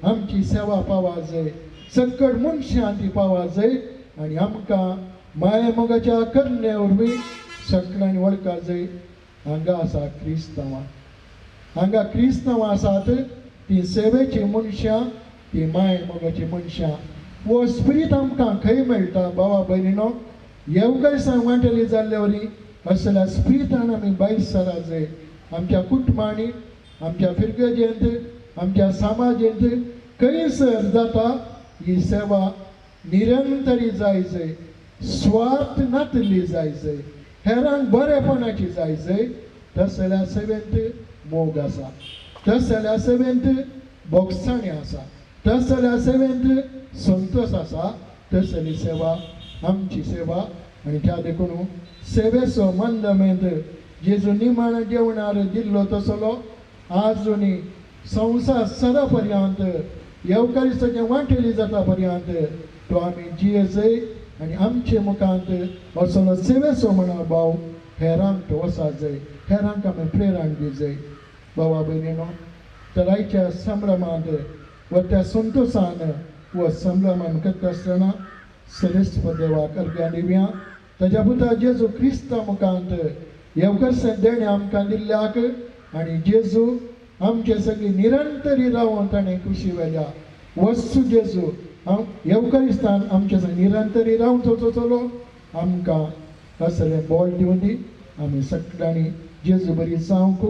आमची सेवा पावा जाय, सगळ मनशां ती पावा जाय आनी आमकां माय मोगाच्या कन्या वरवीं सगळ्यांनी वळखा जाय. हांगा आसा क्रिस्तांवां, हांगा क्रिस्तांवां आसात ती सेवेची मनशां, ती माय मोगाची मनशां. वो स्पिरीट आमकां खंय मेळटा बाबा भयणीनो, येवकादिसांक वांटेली जाल्ले वरी असल्या स्पिरिटान आमी भायर सरा जाय. आमच्या कुटुंबांनी, आमच्या फिरगेजेंत, आमच्या समाजेंत खंयसर जाता ही सेवा निरंतरी जाय जाय, स्वार्थ नातली जाय जाय, हेरांक बरेपणाची जाय जाय. तसल्या सेवेंत मोग आसा, तसल्या सेवेंत बोगसाणी आसा, तसल्या सेवेंत संतोष आसा. तसली सेवा आमची सेवा आनी त्या देखून सेवेचो मांडमेंट जेजू निमाण जेवणार दिल्लो तसलो आजुनी संवसार सरा पर्यंत येवकारिस्ताचे वांटेली जाता पर्यंत तो आमी जियेजय आनी आमचे मुखांत असलो सेवेचो मनोभाव हेरांक तो वसा जाय, हेरांक आमी प्रेरण दी जाय. बाबा भयणीनो, तर आयच्या संभ्रमांत व त्या संतोषान व संभ्रमान करता आसतना श्रेष्ठ देवाक अर्घ्यां दिवया. ताच्या पुता जेजू क्रिस्ता मुखांत येवकारिस्तान देणे आमकां दिल्ल्याक आनी जेजू आमचे सगळी निरंतरी रावून ताणें खुशी वेल्या. वस्तू जेजू येवकारिस्तान आमचे निरंतरी रावून चलो आमकां असलें बोल दिवन दी. आमी सगळ्यांनी जेजू बरी जावंक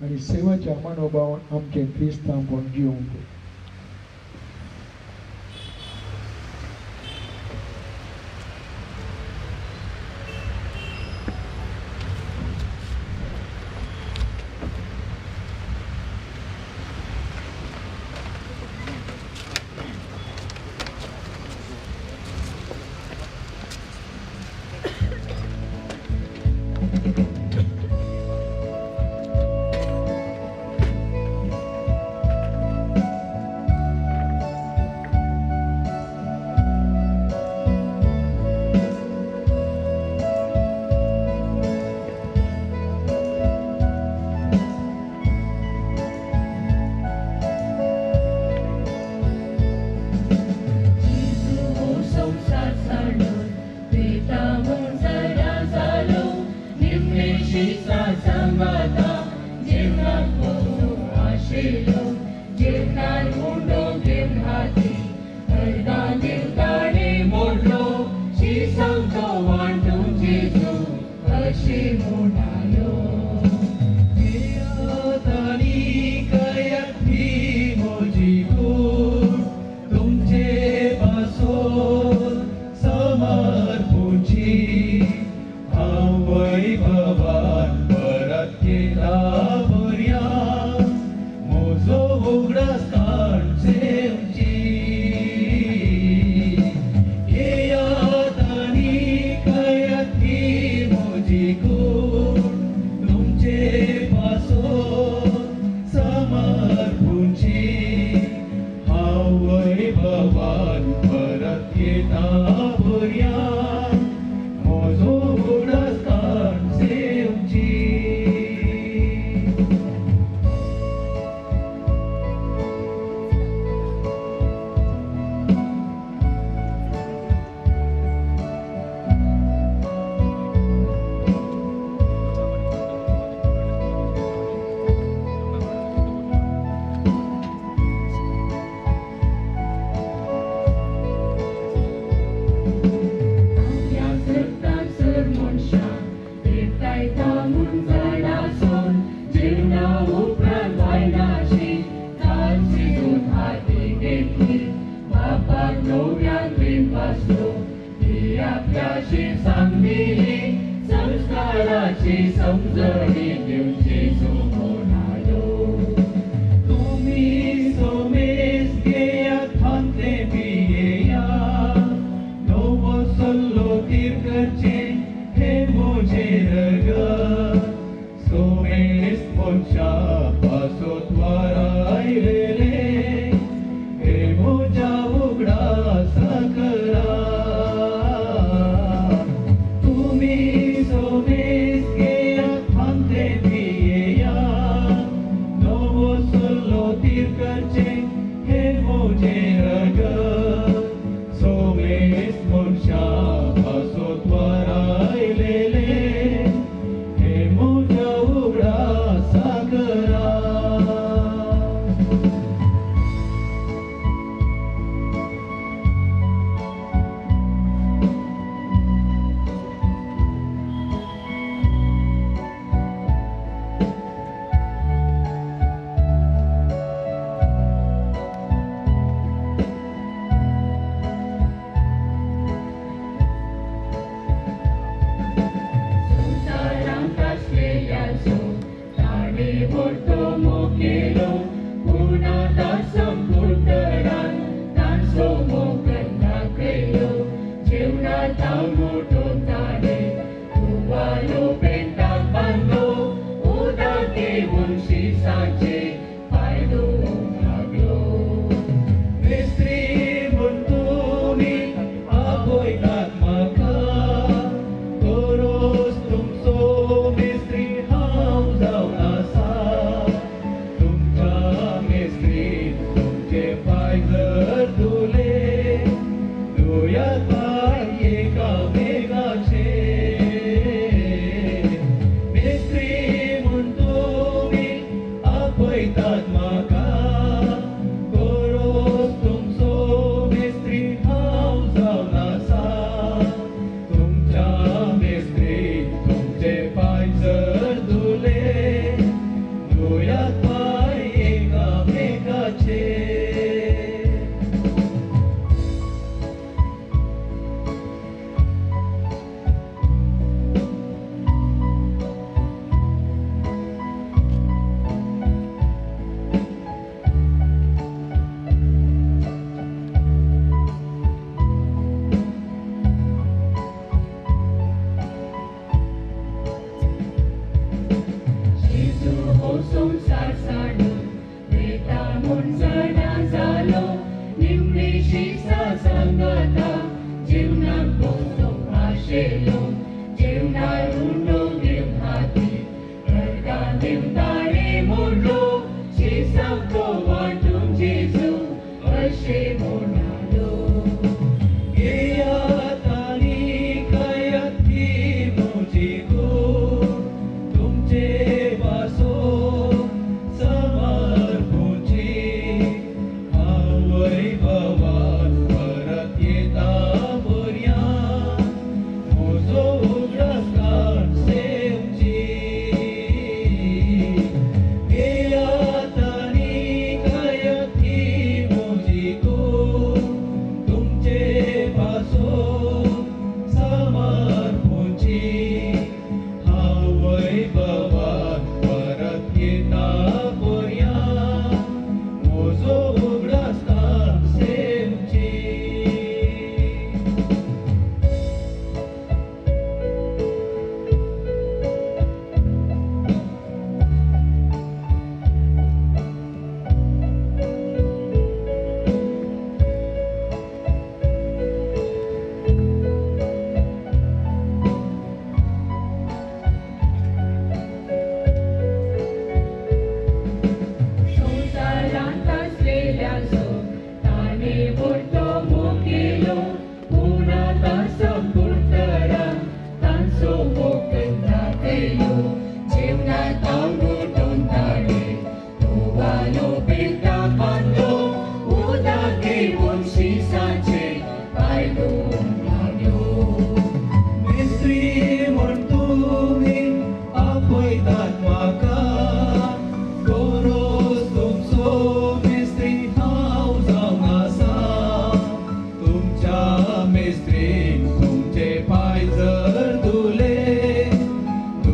आनी सेवेच्या मनोभावान आमचें क्रिस्तांवपण जिवंक. शिसा सांगाता जीवनात पोचू आशेलो जीवनात मुंडो घेऊन हाती अर्धा दिवताडे मोडलो शिसांचो वांटून जेजू अशी म्हणालो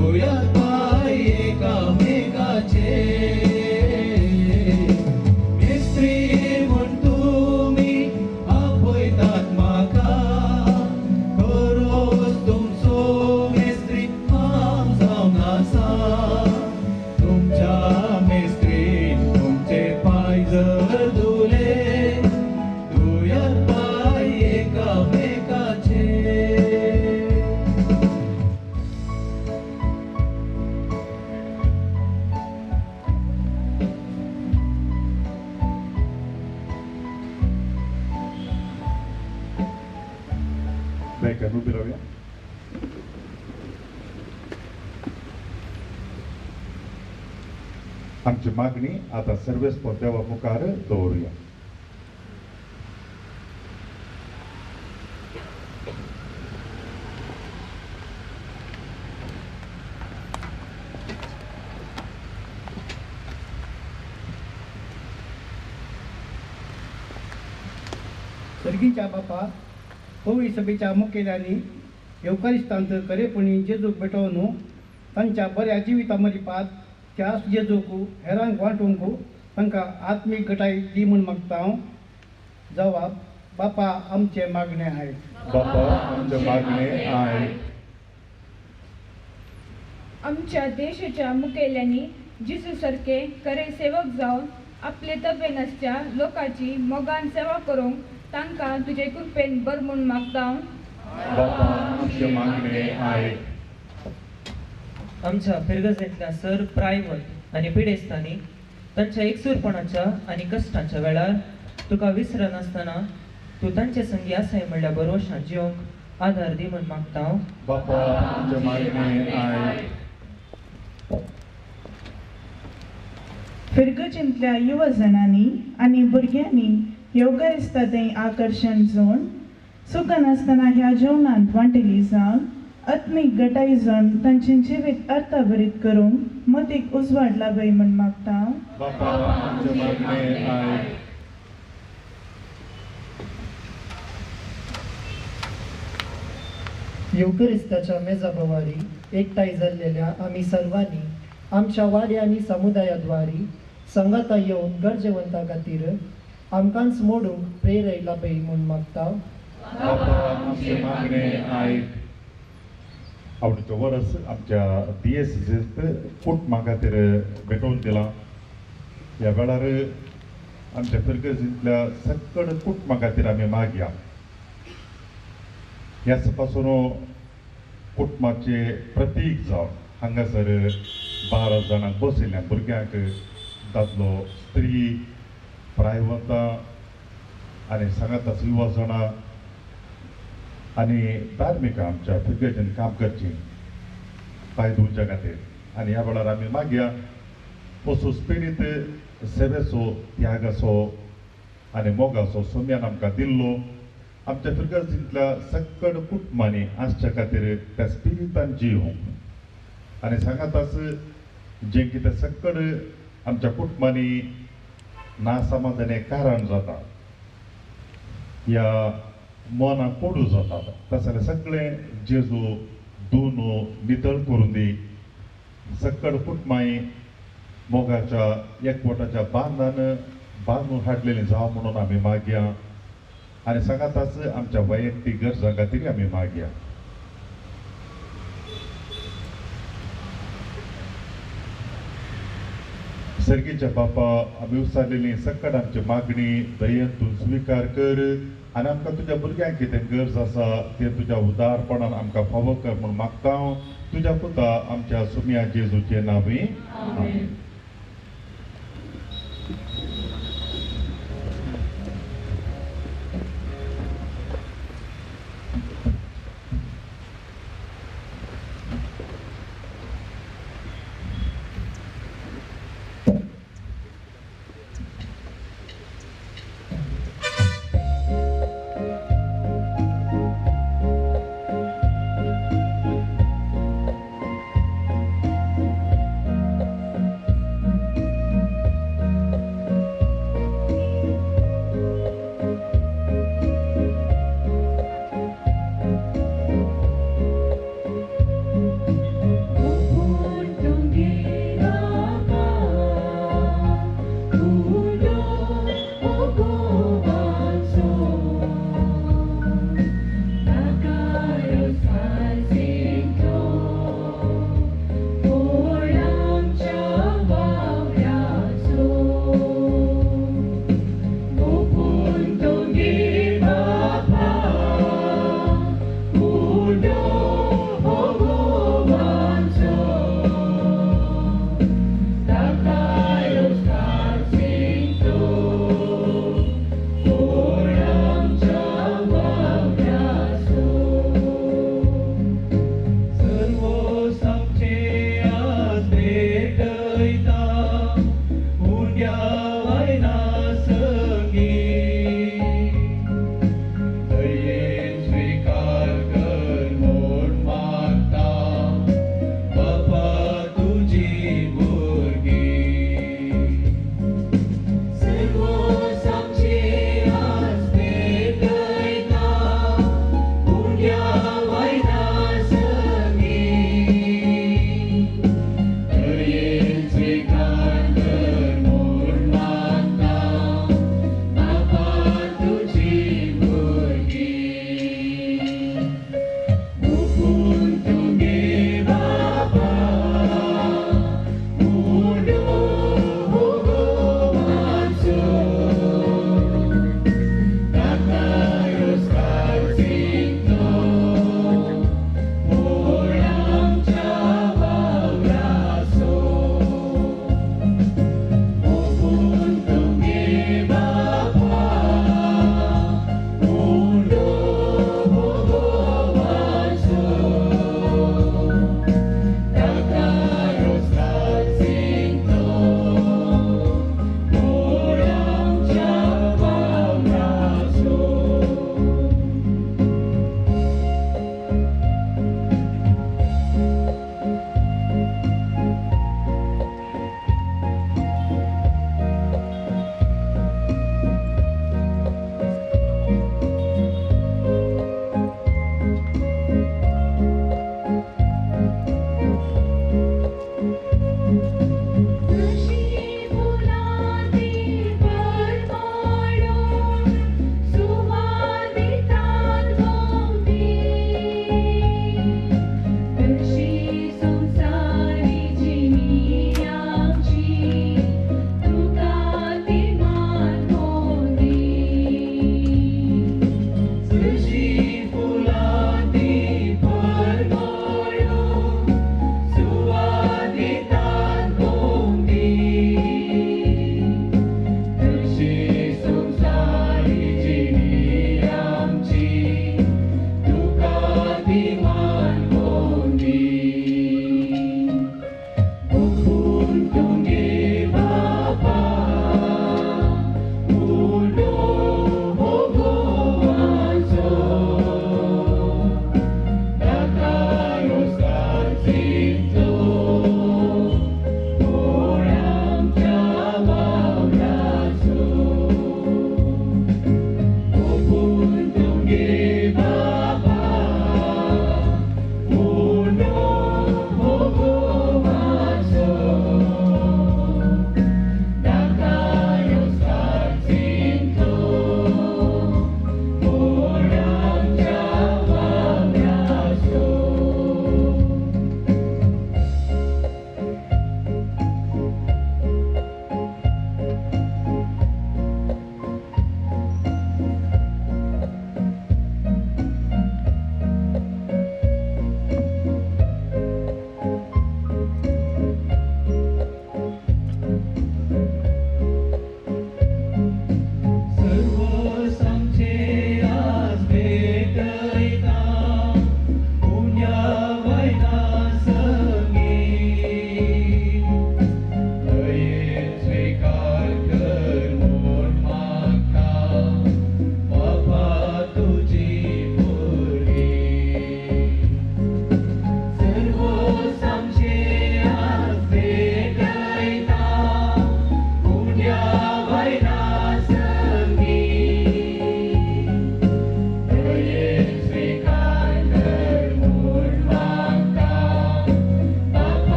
धुयात पाय एकामेकाचे मिस्त्री म्हूण तुमी आपयतात म्हाका खरोच तुमचो मिस्त्री हांव जावन आसा तुमच्या मिस्त्रीन तुमचे पाय जर धुले धुयात पाय एकामेकाचे बेकार उभी राहूया. आमची मागणी आता सर्वेस्पर देवा मुखार दवरूया. सर्गीच्या बापा पवित्र सभेच्या मुखेल्यांनी येवकारिस्तांत खरेपणी जेजूक भेटोवन तांच्या बऱ्या जिविता मरिपात त्या जेजूक हेरांक वांटूंक तांकां आत्मीक घटाय दी म्हूण मागता हांव. जवाब बापा आमचे मागणे आहे. बापा आमचे मागणे आहे. आमच्या देशाच्या मुखेल्यांनी जिसू सारखे खरे सेवक जावन आपले तब्येनासच्या लोकांची मोगान सेवा करूंक तांकां तुजे कृपेन बर म्हूण मागता हांव. बापा आमचे मागणे आहे. आमच्या फिरगजेंतल्या सर प्रायमत आनी पिडेस्तांनी तांच्या एकसूरपणाच्या आनी कश्टांच्या वेळार तुका विसरनासतना तूं तांचे संगी आसाय म्हणल्या बरोवशान जिवंक आदार दी म्हूण मागता हांव. बापा आमचे मागणे आहे. फिरगजींतल्या युवजनांनी आनी भुरग्यांनी योगारिस्तातें आकर्शण जावन सुखान आसतना ह्या जेवणांत वांटेली जावन आत्मीक घटाय जावन तांचें जिवीत अर्थभरीत करूंक मतीक उजवाड लाभय म्हूण मागता हांव. बापा आमचे मागणे आहे. युकरिस्ताच्या मेजाभोवारी एकठांय जाल्लेल्या आमी सर्वांनी आमच्या वाड्या आनी समुदायाद्वारी संगता येवन गरजेवंता खातीर आमकांच मोडूंक प्रेरय लाभय म्हूण मागता. बापा आमचे मागणे आहे. आवडीचो वर्स आमच्या DSCत कुटुंबा खातीर भेटोवन दिला. ह्या वेळार आमच्या फिरगजींतल्या सकड कुटुंबा खातीर आमी मागया. ह्याच पासून कुटुंबाचे प्रतीक जावन हांगासर 12 जाणांक बसयल्ल्या भुरग्यांक दादलो स्त्री प्रायवंतां आनी सांगाताच युवा जाणां आनी धार्मिकां आमच्या फिरगेच्यान काम करची पांय धुवच्या खातीर. आनी ह्या वेळार आमी मागया असो स्पिरीत सेवेचो त्यागाचो आनी मोगाचो सोम्यान आमकां दिल्लो आमच्या फिरगजींतल्या सकड कुटुंबांनी आसच्या खातीर त्या स्पिरितान जिवंक आनी सांगाताच जें कितें सकड आमच्या कुटुंबांनी नासमाधाने कारण जाता या मनाक कोडू जातात तसलें सगळें जेजू धुवन नितळ करून दी. सकड कुटुंबांय मोगाच्या एकवटाच्या बांदान बांदून हाडलेलीं जावं म्हणून आमी मागया. आनी सांगाताच आमच्या वैयक्तीक गरजां खातीर आमी मागया. सर्गीच्या बापा आमी उसारलेली सकड आमची मागणी दयेन तूं स्विकार कर आनी आमकां तुज्या भुरग्यांक कितें गरज आसा तें तुज्या उदारपणान आमकां फावो कर म्हूण मागता हांव तुज्या पुता आमच्या सुम्या जेजूचे नांवी. आमेन.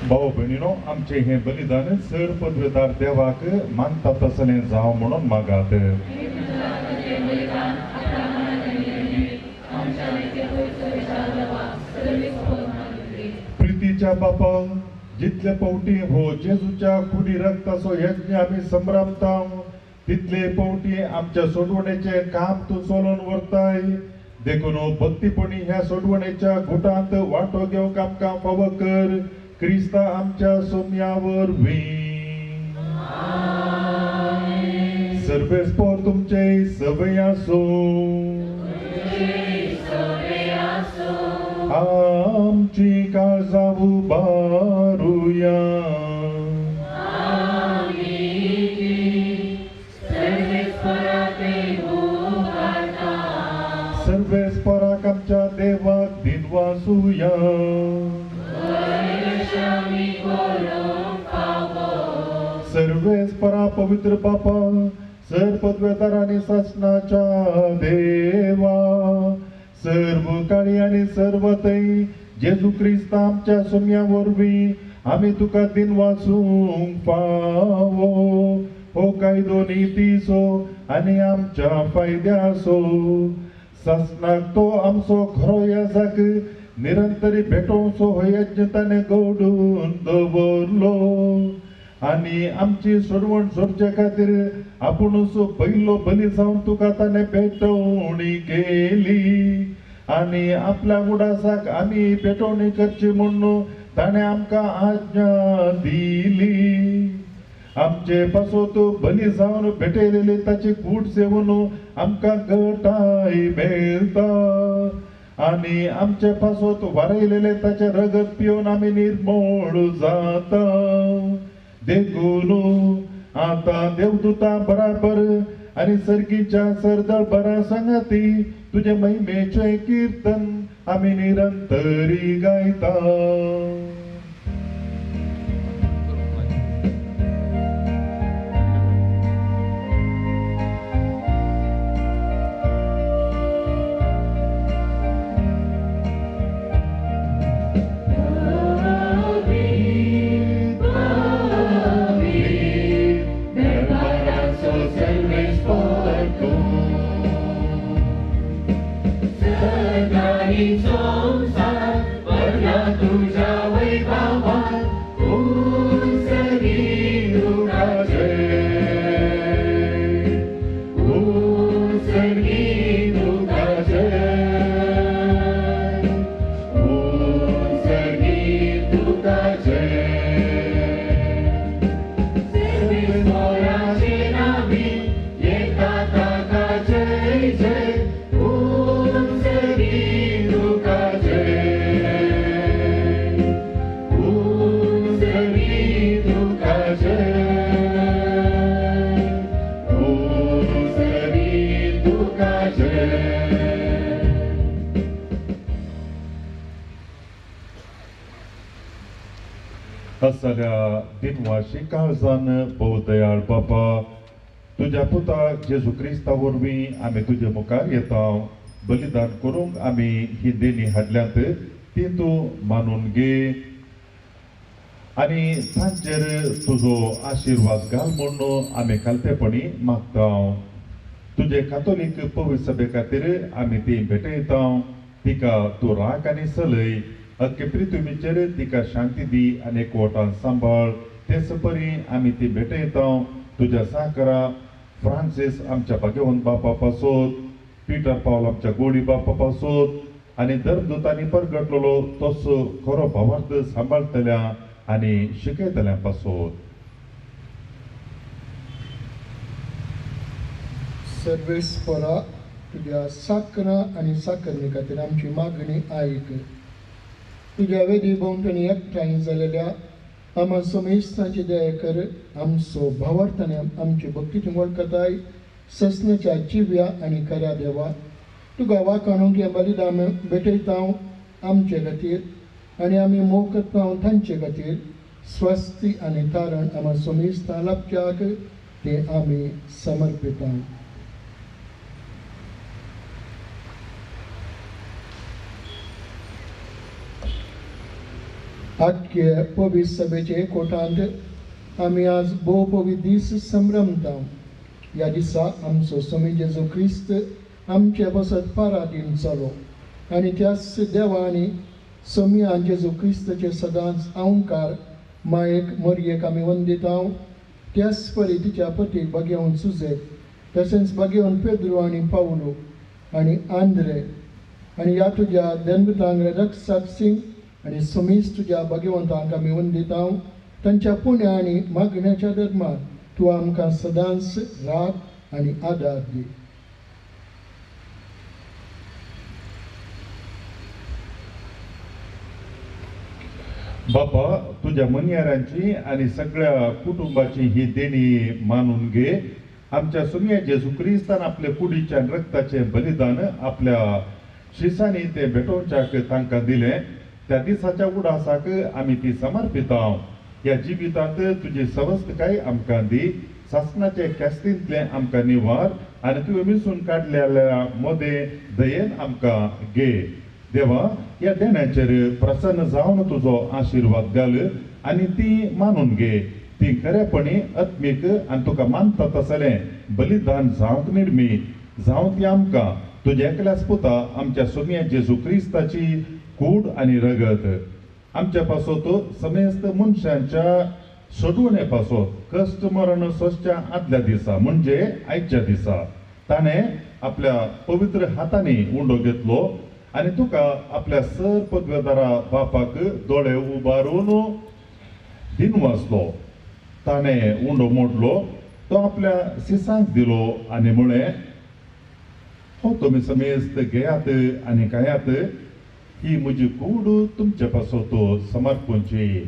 भाऊ बहिणीनो, आमचे हे बलिदान सर पदवेदार देवाक मानता तसले जाव म्हणून मागात. प्रीतीच्या बापा, जितले पवटी हो जेजूच्या कुडी रक्ताचो यज्ञ आम्ही संभ्रमता, तितले पवटी आमच्या सोडवण्याचे काम तू चलोवन व्हरताय. देखून भक्तीपणी ह्या सोडवण्याच्या घुटांत वांटो घेवंक आमकां फाव कर. क्रिस्ता आमच्या सोम्यावर वी. सर्वेस्पर तुमचे सवय आसो. आमची काळजा उबारूया. सर्वेस्पराक आमच्या देवाक दिनवासूया. सर्वेस्परा पवित्र बापा, सर पदवेदार आणि शासनाच्या देवा, सर्व काळी आणि सर्वतई जेजू ख्रिस्त आमच्या सोम्यावरवी आम्ही तुका दिन वाचूंक पावो. हो कायदो नीतीसो आणि आमच्या फायद्यासो. शासनाक तो आमचो खरो याजाक निरंतरी भेटोवचो हो यज्ञ ताणे घडून दवरलो. आणि आमची सोडवण सोडचे खातीर आपुणूच पयलो बली जावन तुका ताणे भेटवणी केली. आणि आपल्या उडासाक आम्ही भेटवणी करची म्हणून ताणे आमकां आज्ञा दिली. आमचे पासोत बली जावन भेटयलेले ताची कूड सेवन आमकां घटाय मेळटा. आणि आमचे पासोत वारयलेले ताचे रगत पिवन आमी निर्मळ जाता. देखून आता देवदूता बराबर आणि सर्गीच्या सरदळ बरा संगती तुझे महिमेचे कीर्तन आम्ही निरंतरी गायता. असल्या दिनवाशी काळजान बहुदयाळ बापा, तुझ्या पुताक जेजू क्रिस्ता वरवीं आमी तुजे मुखार येता. बलिदान करूंक आमी ही देणी हाडल्यांत ती तूं मानून घे आनी तांचेर तुजो आशिर्वाद घाल म्हणून आमी खालतेपणी मागता. तुजे कातोलीक पवित्र सभे खातीर आमी ती भेटयता. तिका तूं राख आनी चलय. अख्खे पृथ्वीचेर तिका शांती दी आनी एकवटान सांबाळ. तेच परी आमी ती भेटयता. तुज्या साकरा फ्रांसीस आमच्या भाग्यवंत बापा पासोत, पीटर पावल आमच्या गोडी बापा पासोत आनी धर्मदूतांनी परगटलेलो तोच खरो भावार्थ सांबाळतल्या आनी शिकयतल्या पासोत. सर्वेस्परा, तुझ्या साकरा आणि साकरणी खातीर आमची मागणी आयक. तुझ्या वेदी भोंवतणी एकठांय जालेल्या आम्हा समेस्तांची दया कर. आमचो भावार्थाने आमची भक्तीची वळखताय ससनाच्या जिव्या आनी खऱ्या देवा तुका वाकाणूक हें बलिदान भेटयता आमचे खातीर आनी आमी मोग करता तांचे खातीर स्वस्ती आनी तारण आम्हा समेस्तां लाभच्याक ते आमी समर्पिता. आख्खे पवित्र सभेचे एकवटांत आमी आज भोव पवित्र दीस संभ्रमता. ह्या दिसा आमचो स्वामी जेजू क्रिस्त आमचे बसत पारादीन जालो आनी त्याच देवानी स्वामी जेजू क्रिस्ताचे सदांच अवंकार मायेक मरयेक आमी वंदिता. त्याच परी तिच्या पतीक भगेवन सुजेक तशेंच भगेवन पेद्रू आनी पावलो आनी आंद्रे आनी ह्या तुज्या जन्मतांग रक्षक सिंग आनी समीस तुज्या भगवंतांक आमी वंदिता. तांच्या पुण्या आनी मागण्याच्या धर्मान तूं आमकां सदांच राख आनी आदार दी. बापा, तुझ्या मनियारांची आणि सगळ्या कुटुंबाची ही देणी मानून घे. आमच्या सुम्या जेजू क्रिस्तान आपल्या कुडीच्या रक्ताचे बलिदान आपल्या शिसांनी ते भेटोवच्याक तांकां दिले. त्या दिसाच्या उडासाक आमी ती समर्पिता. ह्या जिवितांत तुजी सवस्तकाय आमकां दी. सासणाचे कॅस्तींतले आमकां निवार आनी तुवें मिसून काडलेल्या मोदे दयेन आमकां घे. देवा, या देण्याचेर प्रसन्न जावन तुजो आशीर्वाद घाल आनी ती मानून घे. ती खरेपणी आत्मीक आनी तुका मानता तसलें बलिदान जावंक निर्मी जावं ती आमकां तुज्या एकल्याच पुता आमच्या सोम्या जेजू क्रिस्ताची कूड आनी रगत आमच्या पासत समेस्त मनशांच्या सोडवणे पासत कश्ट मरण सोंसच्या आदल्या दिसा म्हणजे आयच्या दिसा ताणें आपल्या पवित्र हातांनी उंडो घेतलो आनी तुका आपल्या सर पदवेदारा बापाक दोळे उबारून दिनवासलो. ताणें उंडो मोडलो, तो आपल्या सिसांक दिलो आनी म्हळें, हो तुमी समेस्त घेयात आनी खायात, ही म्हजी कूड तुमचे पासत समर्पूंची.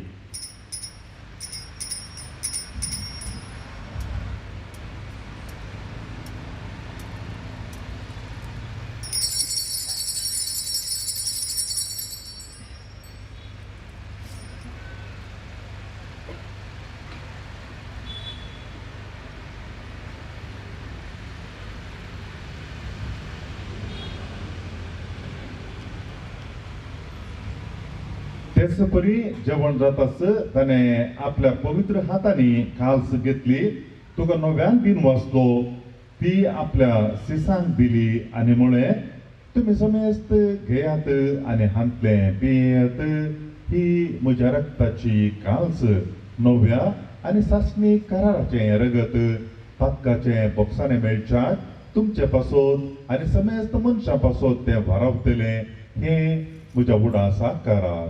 तेच परी जेवण जाताच ताणें आपल्या पवित्र हातांनी खालस घेतली, तुका नव्यान दिन वाचलो, ती आपल्या सिसांक दिली आनी म्हळें, तुमी समेस्त घेयात आनी हांतलें पियेत, ही म्हज्या रक्ताची खालस नव्या आनी सासणी कराराचें रगत पातकाचें बोगसाणें मेळच्याक तुमचे पासत आनी समेस्त मनशां पासत तें वारावतलें. हें म्हज्या उडासाक करात.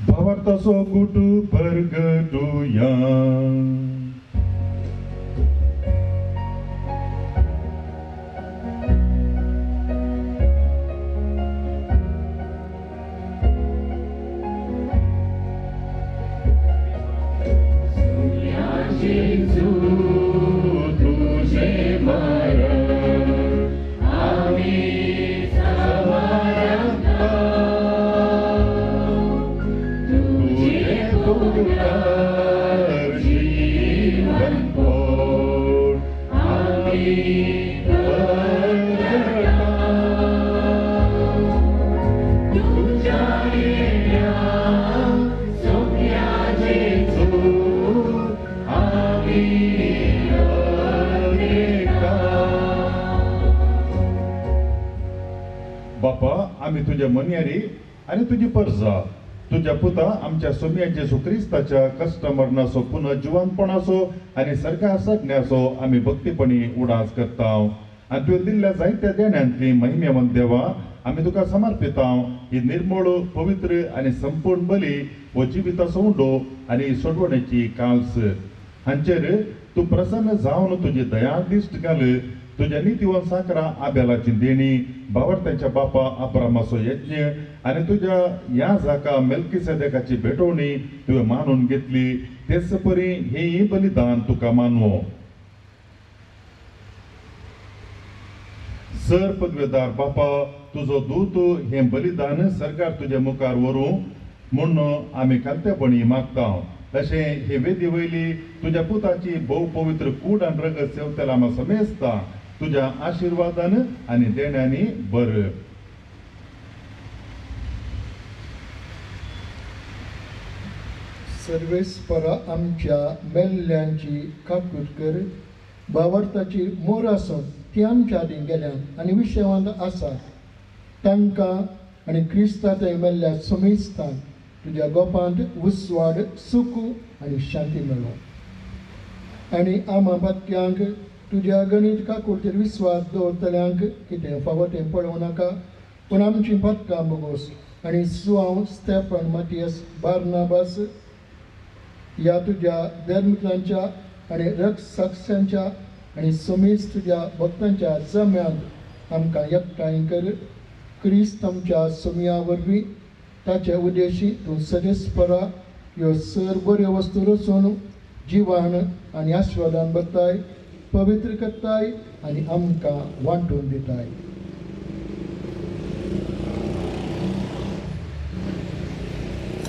भावार्थाचो गुट परगटुया. बापा, आमी तुजे मनियारी आनी तुजी परजा तुज्या पुता आमच्या सोम्या जेजू क्रिस्ताच्या कश्ट मरणाचो पुनः जिवंतपणाचो आनी सरकार सगण्याचो आमी भक्तीपणी उडास करता. आनी तुवें दिल्ल्या जायत्या देण्यांतली महिमेवंत देवा आमी तुका समर्पिता. ही निर्मळ पवित्र आनी संपूर्ण बली व जिविताचो उंडो आनी सोडवणेची काल्स हांचेर तूं प्रसन्न जावन तुजी दया दिश्ट घाल. तुज्या नितीवन साकरा आबेलाची देणी, भावार्थांच्या बापा अब्रामाचो यज्ञ आनी तुज्या ह्या जाका मेल्किसेदेकाची भेटवणी तुवें मानून घेतली. तेच परी हेय बलिदान तुका मानवो. सर पदवेदार बापा, तुजो दूत हें बलिदान सरकार तुज्या मुखार व्हरूं म्हूण आमी खालतेपणी मागता. अशें हे वेदी वयली तुज्या पुताची भोव पवित्र कूड आनी रगत सेवतला आमी समेजता तुज्या आशिर्वादान आनी देण्यांनी बर. सर्वेस्परा आमच्या मेल्ल्यांची काकूट कर. भावार्थाची मोर आसून ती आमच्या आदीं गेल्यान आनी विशेवांत आसात तांकां आनी क्रिस्तांतय मेल्ल्या समेस्तांक तुज्या गोपांत उसवाड सुख आनी शांती मेळो. आनी आम्हा भक्त्यांक तुज्या गणीत काकूटेर विस्वास दवरतल्यांक कितें फावो तें पळोवं नाका, पूण आमची भक्तां बोगोस आनी सुवांव स्टेफन मातियस बार्नाबास ह्या तुज्या धर्मिकांच्या आनी रक्षसांच्या आनी समेस्त तुज्या भक्तांच्या जम्यांत आमकां एकठांय कर. क्रिस्त आमच्या समिया वरवीं ताचे उद्देशी तूं सदस्परा ह्यो सर बऱ्यो वस्तू रचून जिवान आनी आस्वादान भरताय, पवित्र करताय आनी आमकां वांटून दिताय.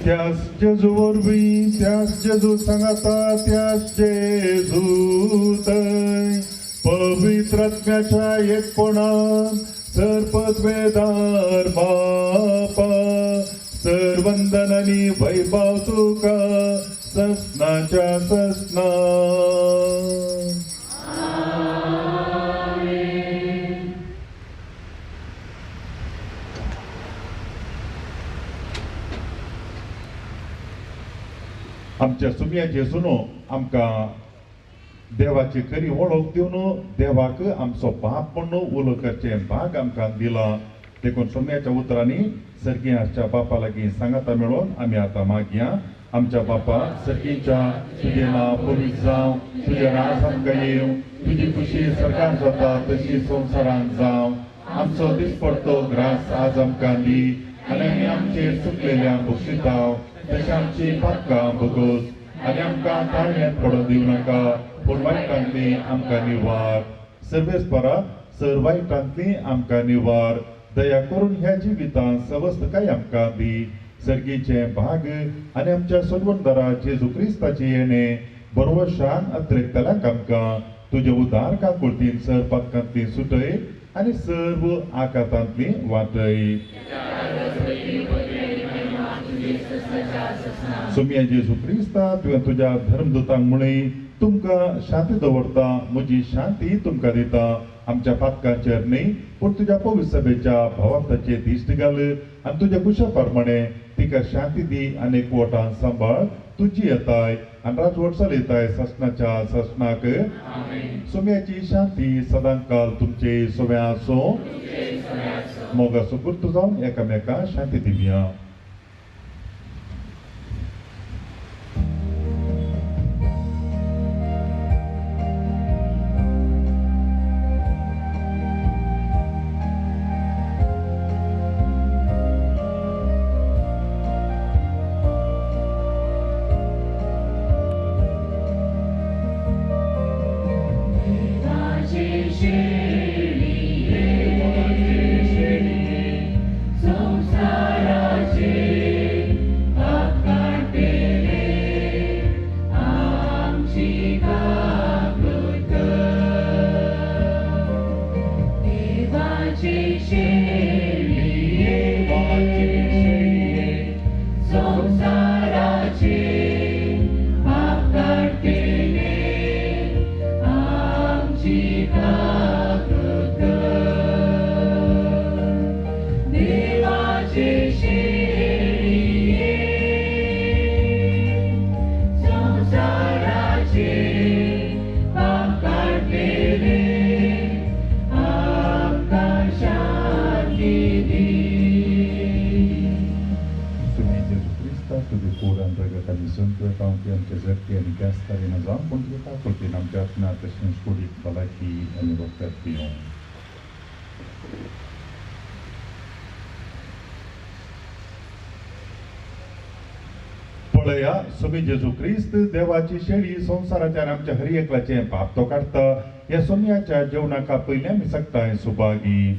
त्याच जेजू वरवीं त्याच जेजू सांगाता त्याच जेजू थंय पवित्र आत्म्याच्या एकपणान सरपदवेदार बापा सर वंदन आनी वैभव तुका ससनाच्या ससना. आमच्या सुमया जेजून आमकां देवाची खरी वळख दिवन देवाक आमचो बाप म्हणून उलो करचें भाग आमकां दिला. देखून सुमयाच्या उतरांनी सर्गी आसच्या बापा लागीं सांगाता मेळोन आमी आतां मागया. आमच्या बापा सर्गीच्या तुजें नांव पवित्र जावं, तुजें राज आमकां येवं, तुजी खुशी सरकार जाता तशी संवसारांत जावं. आमचो दिसपडटो ग्रास आज आमकां दी आनी आमी आमचेर चुकलेल्यांक बक्षितांव तशें आमची पातकां भोगोस आनी आमकां ताळ्यांत पडोवन दिवं नाका पूण वायटांतली आमकां निवार. सर्वेस्परा सर वायटांतली आमकां निवार. दया करून ह्या जिवितांत सवस्थकाय आमकां दी. सर्गीचे भाग आनी आमच्या सोडवणदारा जेजू क्रिस्ताचे येणे बरोवशान अत्रेकतल्यांक आमकां तुजे उदार काकुळतीन सर पातकांतली सुटय आनी सर्व आकातांतली वाटय. सुमया जेजू क्रिस्ता तुवें तुज्या धर्मदूतांक म्हणय तुमकां शांती दवरता, म्हजी शांती तुमकां दिता. आमच्या पातकांचेर न्ही पूण तुज्या पवित्र सभेच्या भावार्थाचे दिश्ट घाल आनी तुज्या कुशा प्रमाणे तिका शांती दी आनी एकवटान सांबाळ. तुजी येताय आनी राजवट चलयताय ससनाच्या ससनाक. सुमयाची शांती सदां काल तुमचे सोव्या आसूं. मोगाचो गुर्त जावन एकामेकां शांती दिवया. पळया सुमी जेजू क्रिस्त देवाची शेळी संसाराच्या आमच्या हर एकल्याचे पाप तो काढता. या सुमयाच्या जेवणाका पयली आमी सकताय सुभागी.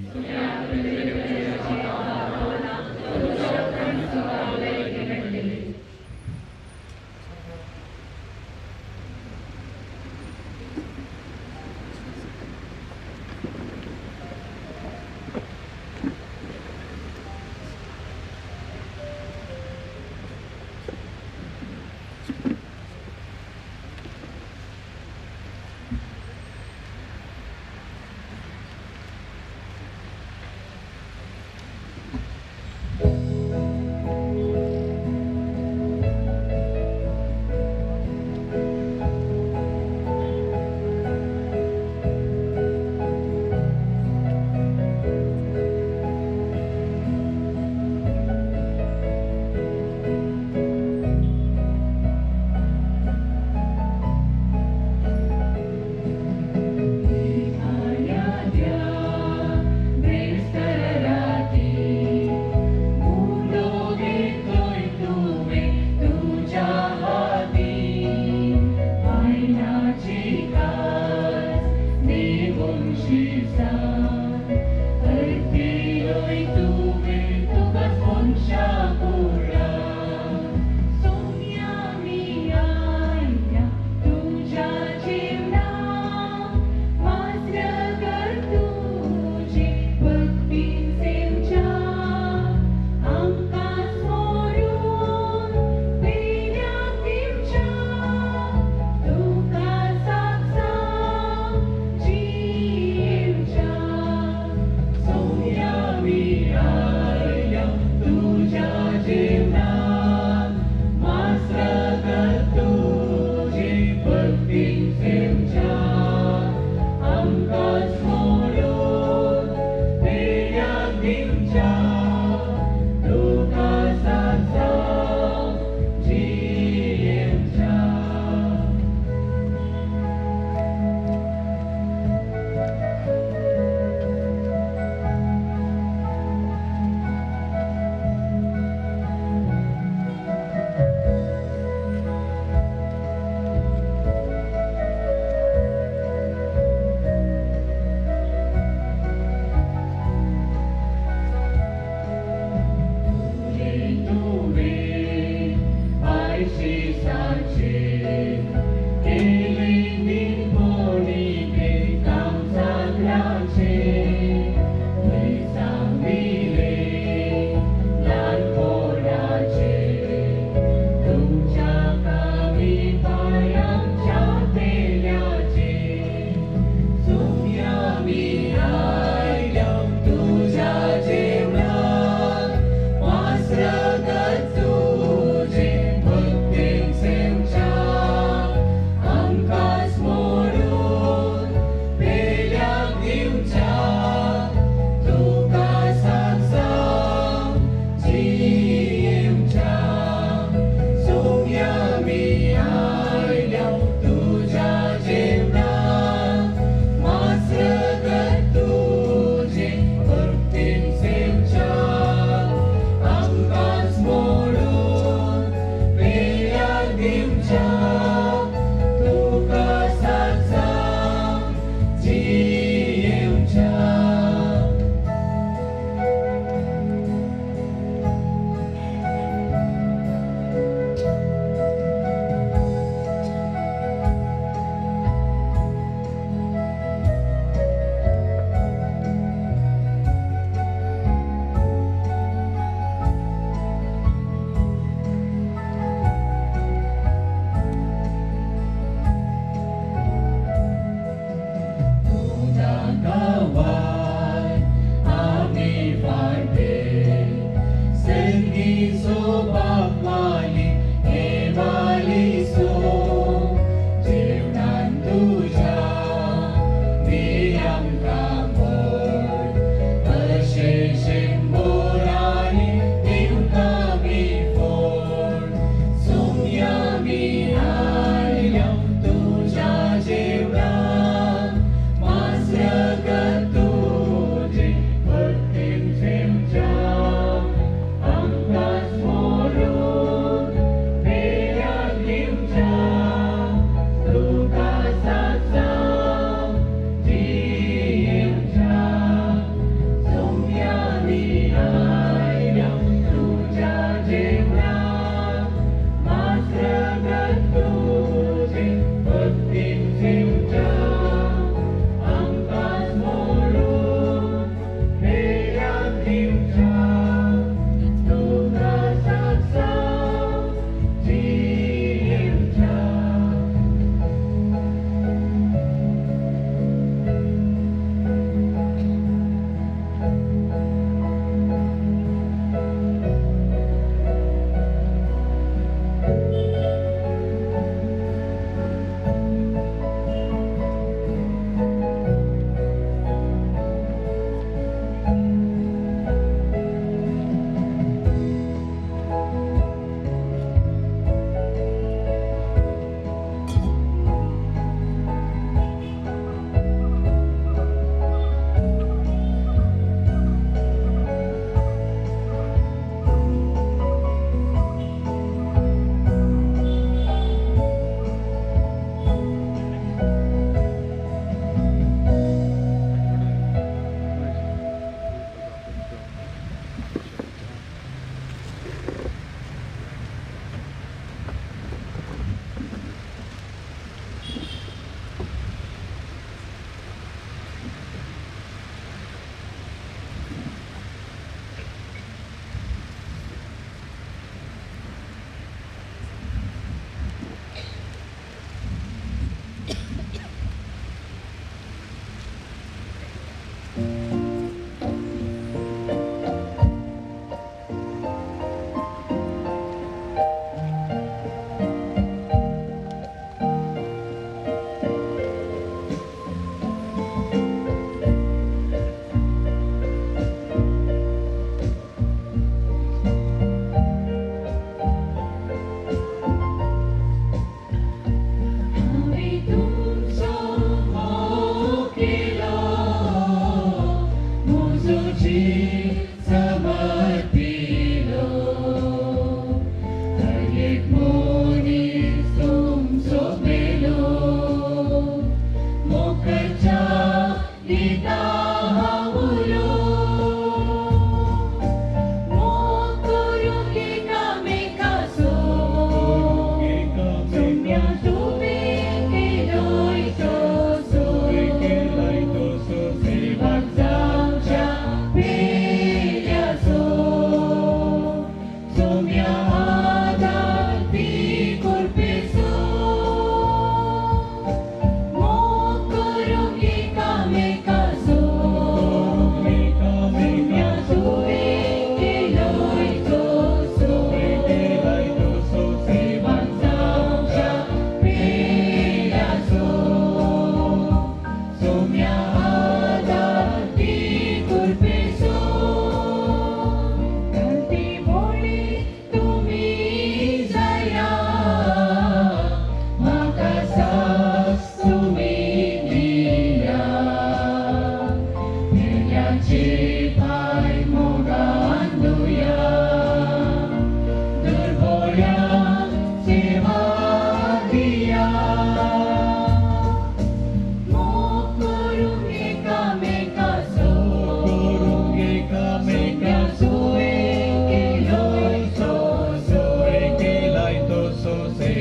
दिसाचे केले निंबोणी काम सगळ्याचे सांगिले लहान पोराचे तुमच्या कामी पायांच्या पेल्याचे सोम्या मी आयल्या तुझ्या जेवणात वासरगत तुझे भक्तीन सेवच्या आमकांच मोडून पेल्याक दिवच्या तुका सांगसां जिवच्या सोम्या मी आयल्या तुझ्या जेवणात वासरगत तुझे भक्तीन सेवच्या आमकांच मोडून पेल्याक दिवच्या तुका सांगसां जिवच्या गावात आम्ही फाटे संगी सोबाक वाली हे वाली सो जेवणान तुझ्या दी आमकां गोड अशे शेंबोरांनी दिवका मी फोड सोम्या मी आयल्या तुझ्या जेवणात वासरगत तुझे भक्तीन सेवच्या आमकांच मोडून पेल्याक दिवच्या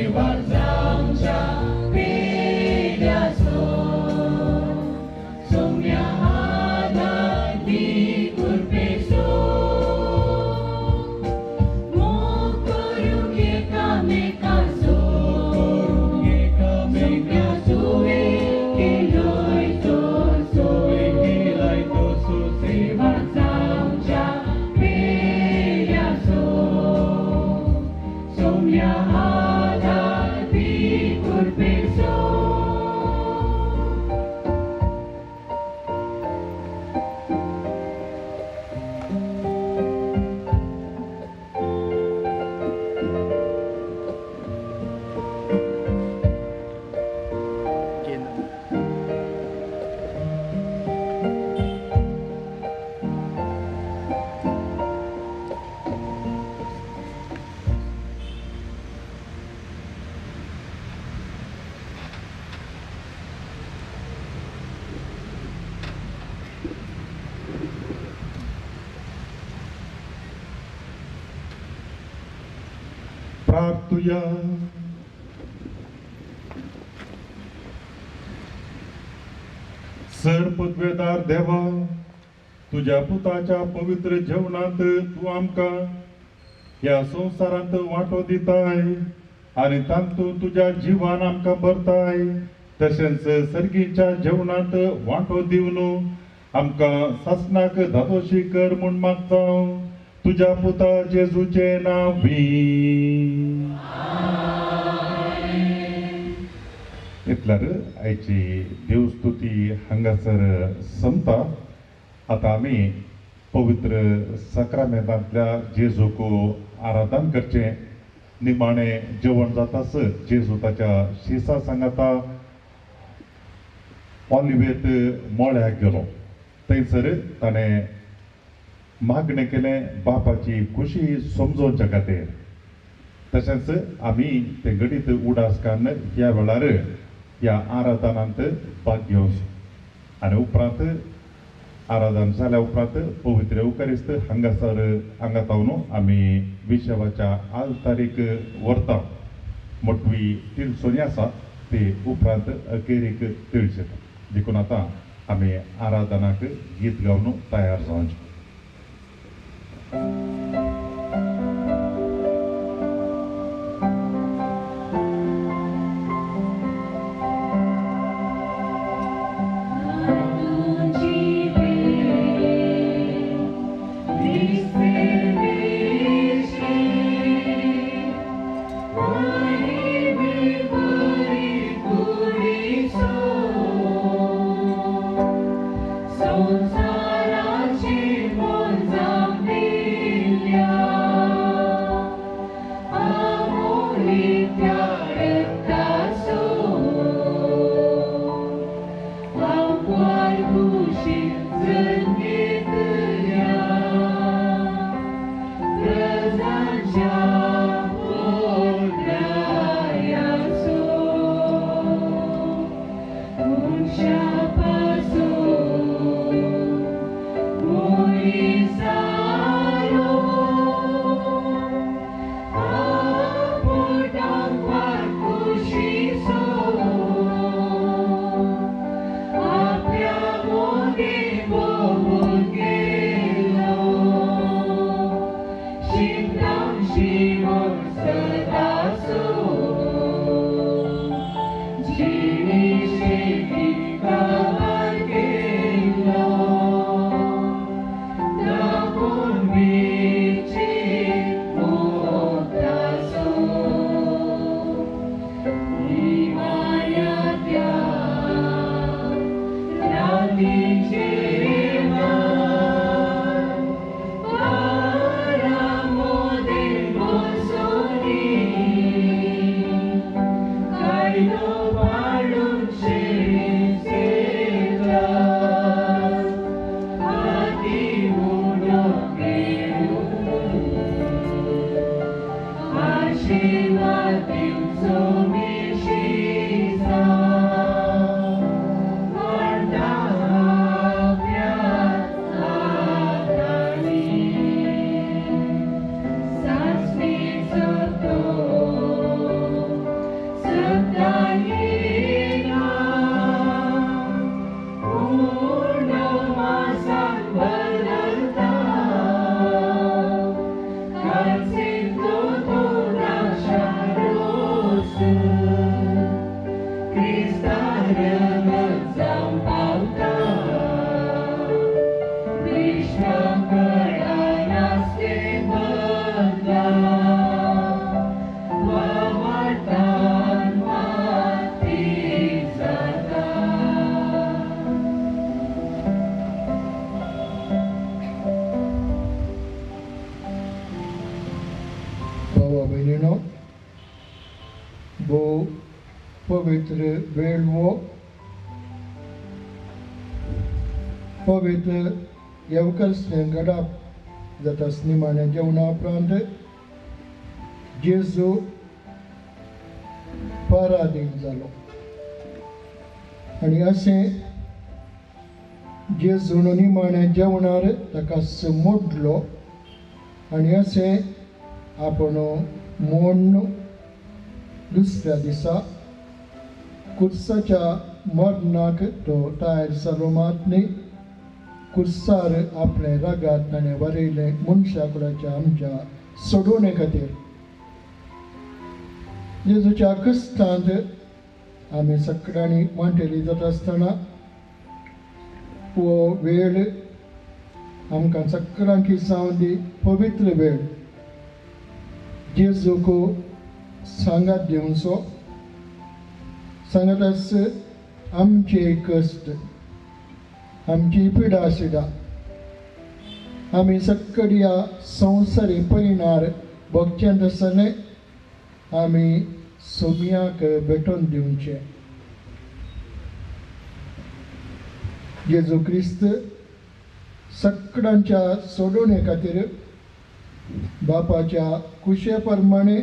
सेवा जावच्या पेड्यासो सौम्या आधार दी कुर्पेसो मोग करूंक एकामेकाचो सुवे केलोय तो सेवा जावच्या पेड्यासो सौम्या आधार दी कुर्पेसो प्रार्थुया. सरपदवेदार देवा, तुझ्या पुताच्या पवित्र जेवणात तू आमका या संसारांत वांटो दिताय आणि तांतून तुझ्या जीवान आमका भरताय. तशेंच सर्गीच्या जेवणात वांटो दिवन आमका सासनाक धादोशी कर म्हूण मागता तुझ्या पुता जेजूचे नावी. इतल्यार आयची देवस्तुती हांगासर संपता. आता आमी पवित्र सक्रामेंतांतल्या जेजूक आराधन करचें. निमाणें जेवण जातास जेजू ताच्या शिसा सांगाता ऑलिवेत मोळ्याक गेलो. थंयसर ताणें मागणें केलें बापाची खुशी समजोवच्या खातीर. तशेंच आमी ते घडीत उडासकान ह्या वेळार ह्या आराधनांत भाग घेवंक आनी उपरांत आराधन जाल्या उपरांत पवित्र युकारिस्त हांगासर हांगा तावन आमी विशवाच्या आल्तारीक व्हरता. मोटवी तिळसोनी आसा ती उपरांत अखेरीक तिळचेता. देखून आतां आमी आराधनाक गीत गावन तयार जावचें. So भोव पवित्र वेळ वो पवित्र येवकरिस्ती घडप जाता निमाण्या जेवणा उपरांत जेजू पराधीन जालो आनी अशें जेजून निमाण्या जेवणार ताका मोडलो आनी अशें आपण मोडून दुसऱ्या दिसा कुर्साच्या मरणाक तो तयार जालो मात न्ही कुर्सार आपले रागात ताणें बरयलें मनशाकुळाच्या आमच्या सोडवणे खातीर जेजूच्या कश्टांत आमी सगळ्यांनी मांडेली जाता आसतना वो वेळ आमकां सगळ्यांक जावन दी पवित्र वेळ जेजूक सांगात दिवचो सांगात आस आमचे कश्ट आमची पिडा शिडा आमी सगळी ह्या संवसारी परिणार भोगचेंत आसतले आमी सोम्याक भेटोवन दिवचे जेजू क्रिस्त सगळ्यांच्या सोडवणे खातीर बापाच्या कुशे प्रमाणे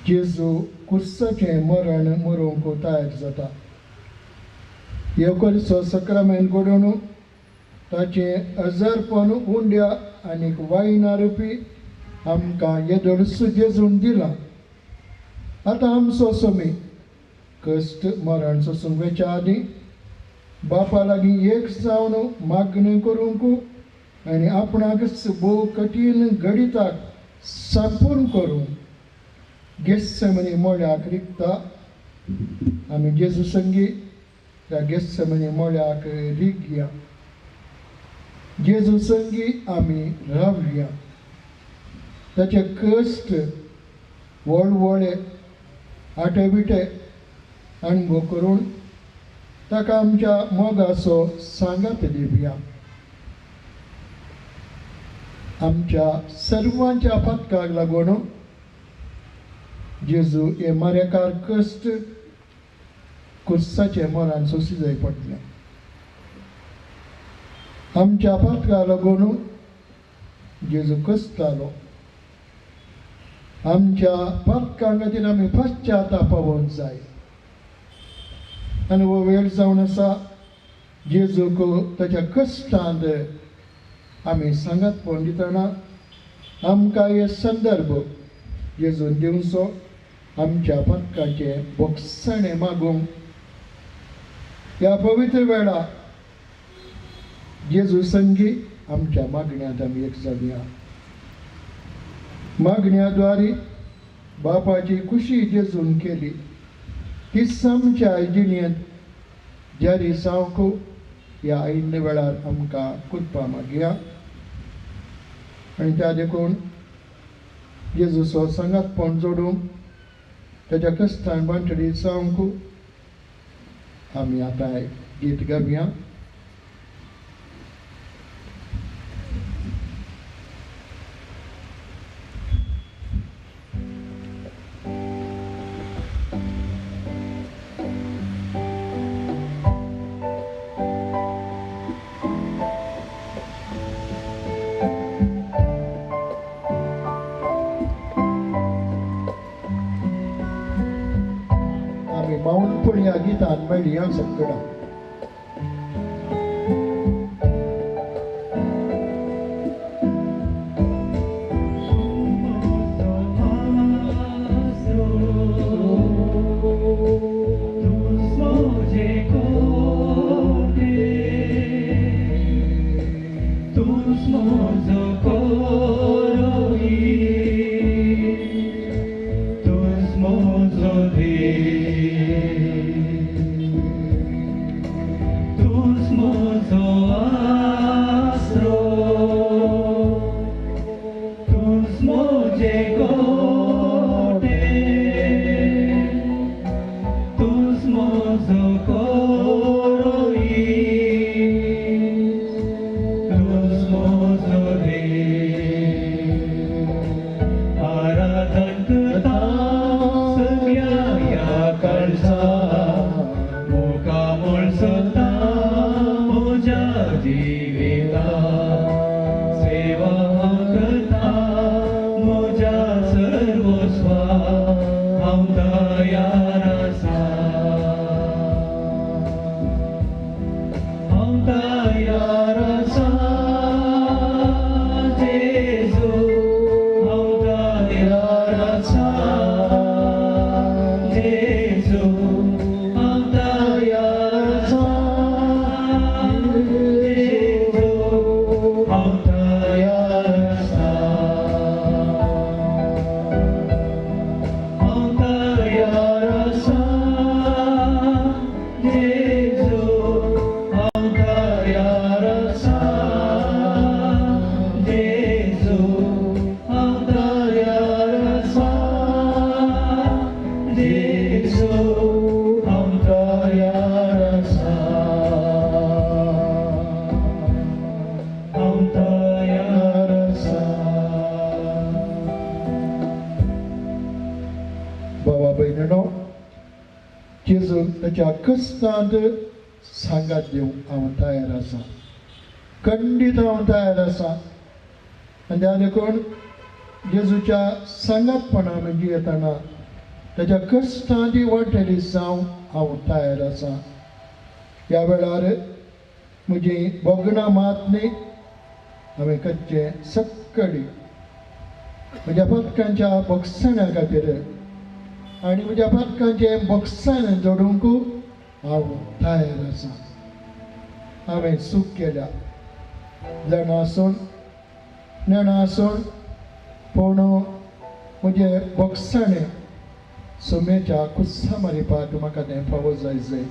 जेजू कुर्साचें मरण मरूंक तयार जाता येवकरिस्तो सक्रामेंत घडोवन ताचें अजारपण उंड्या आनीक वायना रुपी आमकां येदोळस जेजून दिलां आतां आमचो सोमी कश्ट मरण सोसूंक वेच्या आदीं बापा लागीं एक जावन मागणी करूंक आनी आपणाक भोव कठीण गणिताक सांपून करूंक गेस्सेमनी मोळ्याक रिगता आमी जेजू संगी त्या गेस्सेमनी मोळ्याक रिगया जेजू संगी आमी रावया ताचे कश्ट व्हडले आटेबिटे अणभव करून ताका आमच्या मोगाचो सांगात दिवया आमच्या सर्वांच्या पथकाक लागून जेजू हे मरेकार कश्ट कुर्साचे मरण सोंसी जाय पडले आमच्या पथकाक लागून जेजू कश्टालो आमच्या पथकां खातीर आमी पश्चाताप जाय आनी हो वेळ जावन आसा जेजूक ताच्या कश्टांत आमी सांगातपण दितना आमकां हे संदर्भ जेजून दिवचो आमच्या पथकाचे भोगसणे मागूंक ह्या पवित्र वेळा जेजू संगी आमच्या मागण्यांत आमी एक जावया मागण्याद्वारे बापाची खुशी जेजून केली ती आमच्या जिणेंत जारी जावंक ह्या आयिल्ल्या वेळार आमकां कृपा मागया आनी त्या देखून जेजूचो सांगातपण जोडूंक ताच्या कश्टान बांटडी जावंक आमी आतां गीत गावया माऊंडपण ह्या गितान मेळ्ळी ह्या सगळ्यांक भावा भयणीनो, जेजू ताच्या कश्टांत सांगात दिवंक हांव तयार आसा, खंडीत हांव तयार आसा. आनी त्या देखून जेजूच्या सांगातपणा म्हणजे येताना ताच्या कश्टांची वाटेली जावंक हांव तयार आसा. ह्या वेळार म्हजी बोगणां मात न्ही, हांवें कच्चें सक्कडी म्हज्या पथकांच्या बक्षाण्या खातीर आनी म्हज्या पथकांचें बक्षाण जोडूंक हांव तयार आसा. हांवें चूक केल्या, जाणा आसून नेणा आसून, पूण म्हजे बक्षाणे सुमेच्या कुस्सा मारिपाक म्हाका तें फावो जाय.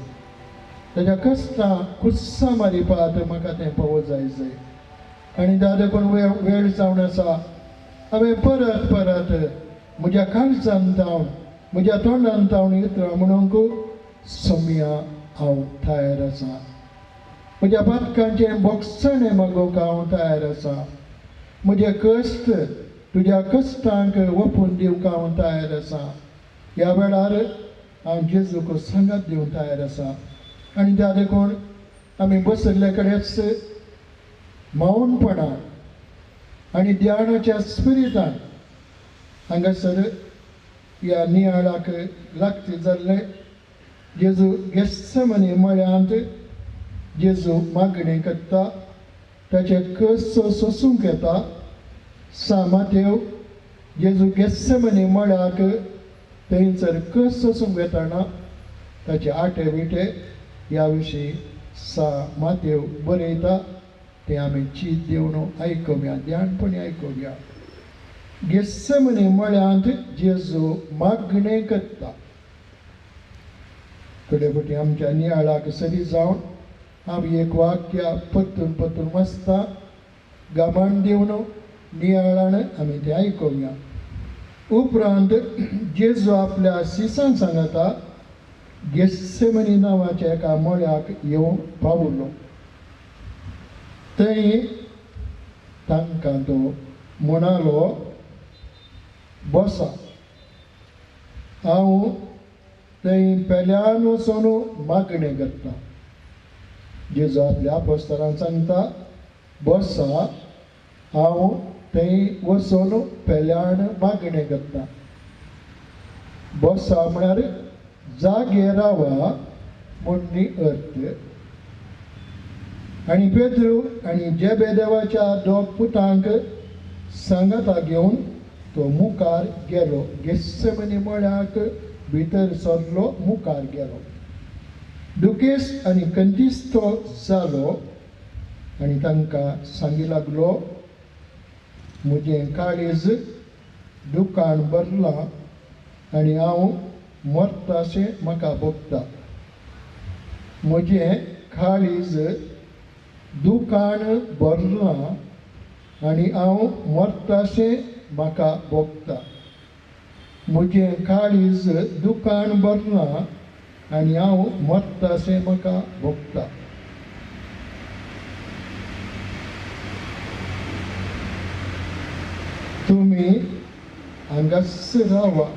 ताच्या कश्टां कुस्सा मारिपाक म्हाका तें फावो जाय. आनी त्या देखून वेळ जावन आसा, हांवें परत परत म्हज्या काळजांत जावन म्हज्या तोंडांत जावन येता म्हणूंक सोम्या हांव तयार आसा. म्हज्या पातकांचें बक्षाणें मागोवंक हांव तयार आसा. म्हजे कश्ट तुज्या कश्टांक वपून दिवंक हांव तयार आसा. ह्या वेळार हांव जेजूक सांगात दिवंक तयार आसा. आनी त्या देखून आमी बसयल्ले कडेच मौनपणान आनी ध्यानाच्या स्पिरिटान हांगासर ह्या नियाळाक लागती जाल्ले जेजू गेत्सेमनी मळ्यांत जेजू मागणी करता, ताचे कस सोसूंक येता. सामातेव जेजू गेत्सेमनी मळ्याक थंयसर कस सोसूंक येताना ताचे आटे विटे ह्या विशीं मातेव बरयता. ते आमी चीत दिवन आयकुया, ध्यानपणी आयकुया. गेत्सेमनी मळ्यांत जेजू मागणे करता. थोडे फावटी आमच्या नियाळाक सरी जावन हांव एक वाक्य परतून परतून वाचता, गामान दिवन नियाळान आमी तें आयकुया. उपरांत जेजू आपल्या शिसांक सांगता गेत्सेमनी नांवाच्या एका मळ्याक येवंक पावलो. थंय तांकां तो म्हणालो, बसा. हांव थंय पेल्यान वचून मागणें करता. जेजू आपल्या आपोस्तलांक सांगता, बसा, हांव थंय वचून पेल्यान मागणें करता. बसा म्हळ्यार जागे रावा म्हणणी अर्थ. आनी पेद्रू आनी जेबेदेवाच्या दोग पुतांक सांगाता घेवन तो मुखार गेलो. गेत्सेमनी मळ्याक भितर सरलो, मुखार गेलो. दुखेस्त आनी कंतिस्तो जालो आनी तांकां सांगी लागलो, म्हजें काळीज दुकान भरलां आनी हांव मरताशें म्हाका भोगता. म्हजें काळीज दुकान भरलां आनी हांव मरताशें म्हाका भोगता. म्हजें काळीज दुकान भरलां आनी हांव मरताशें म्हाका भोगता. तुमी हांगास रावा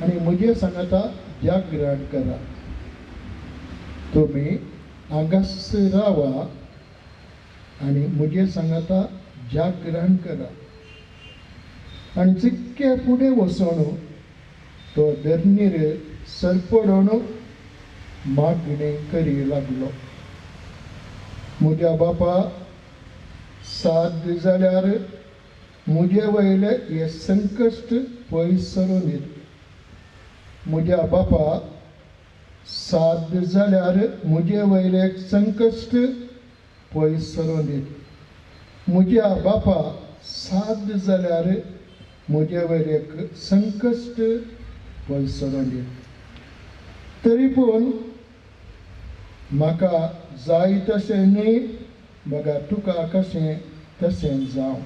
आनी म्हजे सांगाता जागरण करा. तुमी हांगास रावा आनी म्हजे सांगाता जागरण करा. आनी जितके फुडें वचून तो धरणीर सरपडून मागणें करी लागलो. म्हज्या बापा, साद जाल्यार म्हजे वयले हे संकश्ट पयस सरून दी. म्हज्या बापा, साद जाल्यार म्हजे वयले संकश्ट पयस सरून दी. म्हज्या बापा, साद जाल्यार म्हजे वयले संकश्ट पयस सरून दी. तरी पूण म्हाका जाय तशें न्ही, बगा तुका कशें तशें जावं.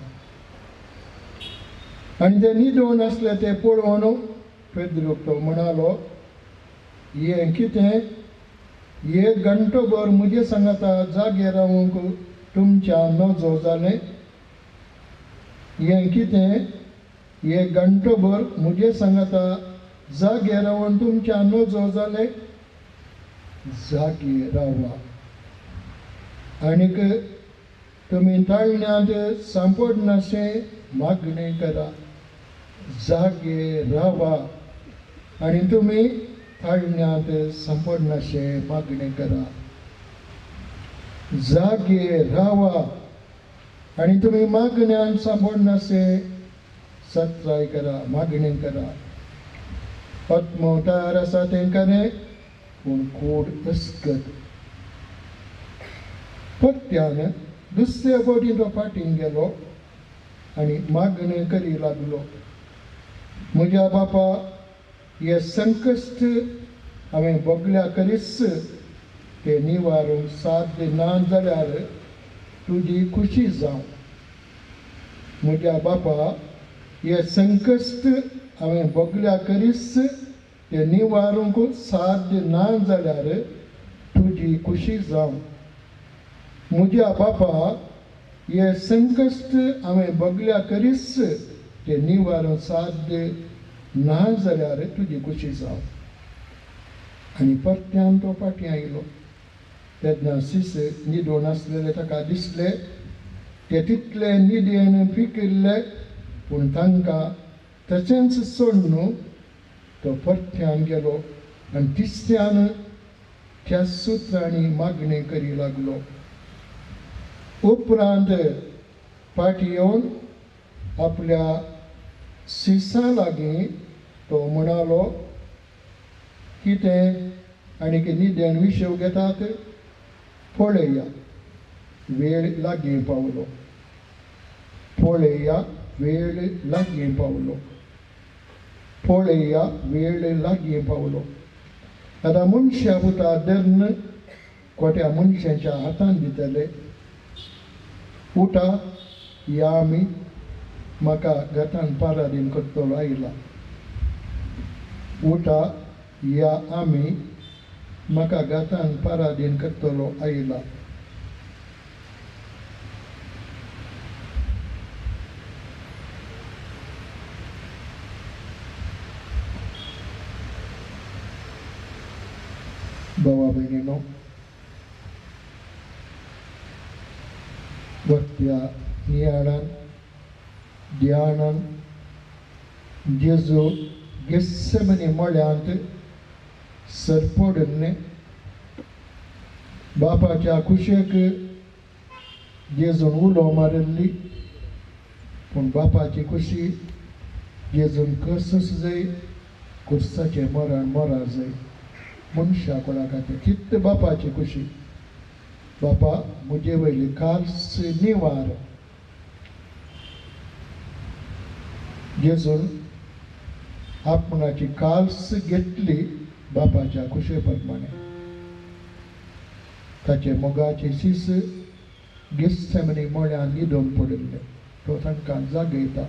आनी ते न्हिदून आसले ते पळोवन पेद्रूक तो म्हणालो, हें कितें? 1 घंटोभर म्हजे सांगाता जागे रावूंक तुमच्या नजो जालें? हें कितें? 1 घंटोभर म्हजे सांगाता जागे रावन तुमच्या नजो जाले जागे रावा आनीक तुमी ताळण्यात सांपडनाशें मागणें करा जागे रावा आनी तुमी ताळण्यात सांपडनाशें मागणें करा जागे रावा आनी तुमी मागण्यान सांपडनाशें सत्राय करा मागणें करा आत्मोतार आसा तेंकां न्ही पूण कूड अस्कत पत्त्यान दुसऱ्या फावटी तो फाटीं गेलो आनी मागणें करी लागलो म्हज्या बापा हे संकश्ट हांवें बोगल्या करीस ते निवारूंक साध्य ना जाल्यार तुजी खुशी जावं म्हज्या बापा हे संकश्ट हांवें बोगल्या करीस ते निवारूंक साध्य ना जाल्यार तुजी खुशी जावं म्हज्या बापा हे संकश्ट हांवें बोगल्या करीस ते निवारूंक साध्य ना जाल्यार तुजी खुशी जावं आनी परत्यान तो फाटीं आयलो तेन्ना सीस न्हिदून आसलेले ताका दिसले ते तितले न्हिदेन पिकिल्ले पूण तांकां तशेंच सोडून तो परत्यान गेलो आनी तिसऱ्यान त्या सुत्रांनी मागणी करी लागलो उपरांत फाटीं येवन आपल्या सिसां लागीं तो म्हणालो कितें आनीक न्हिदेन विशव घेतात पळया वेळ लागीं पावलो पळया वेळ लागीं पावलो पळया वेळ लागीं पावलो आतां मनशा पुता धर्न कोट्या मनशांच्या हातान दितले उठा या आमी म्हाका गतान पारादीन करतलो आयला उठा या आमी म्हाका गतान पारादीन करतलो आयला भावा भयणीनो वत्या नियाळान ध्यानान जेजू गेस्सेमनी मळ्यांत सरपडून बापाच्या कुशेक जेजून उलो मारिल्ली पूण बापाची कुशी जेजून कसस जाय कुर्साचें मरण मरा जाय मनशा कोणा खातीर कित्त बापाची कुशी बापा म्हजे वयली काल्स निवार जेजून आपणाची काल्स घेतली बापाच्या कुशे प्रमाणे ताचे मोगाचे सीस गेस्सेमनी मळ्यान न्हिदून पडिल्ले तो तांकां जागयता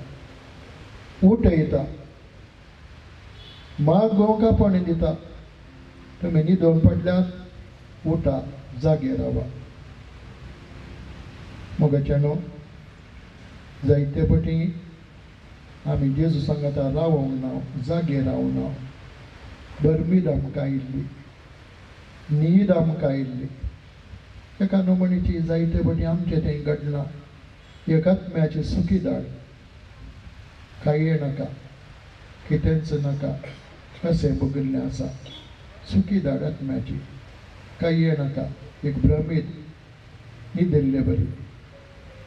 उठयता माग गोंकापण दिता तुमी न्हिदून पडल्यात उठा जागे रावा मोगाच्यानो जायते फावटी आमी जेजू सांगता रावूंक ना जागे रावूंक ना बरमीद आमकां आयिल्ली न्हीद आमकां आयिल्ली एका नमणीची जायते फावटी आमचें थंय घडलां एक आत्म्याची सुखी दाड कांय नाका कितेंच नाका अशें भोगिल्लें आसा सुखी दाड आत्म्याची कांय नाका एक भ्रमीत न्हिदिल्ले बरी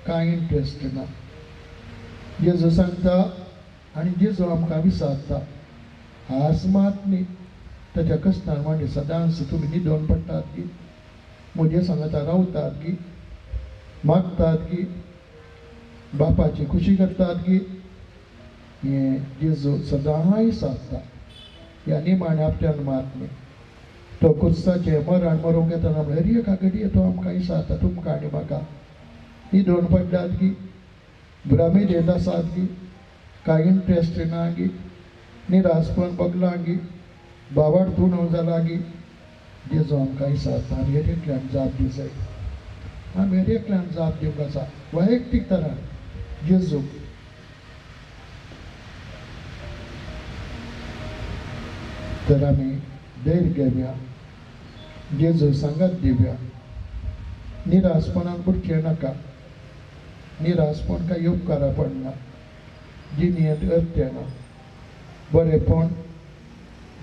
कांय इंट्रस्ट ना जेजू सांगता आनी जेजू आमकां विसारता हांस मात न्ही ताच्या कश्टान मांडी सदांच तुमी न्हिदून पडटात की म्हजे सांगता रावतात की मागतात की बापाची खुशी करतात की हें जेजू सदां विसारता ह्या निमाण्या आपल्यान मात न्ही तो कुर्साचें मरण मरूंक येतना म्हळ्यार एका घडये तो आमकां विसारता तुमकां आनी म्हाका न्हिदून पडल्यात की भ्रमीत येत आसात की कांय इंट्रस्ट ना की निरासपण बगलां की बावाड तूण जाला की जेजू आमकां विसारता आनी हेर एकल्यान जाप दिवंक जाय आमी हेर एकल्यान जाप दिवंक आसा वैयक्तीक तरान जेजूक तर आम्ही धैर्य घेऊया, जेजू सांगत देऊया. निराशपणान बुडचे नका. निराशपण काही उपकारा पडना, जिनियत अर्थ बरेपण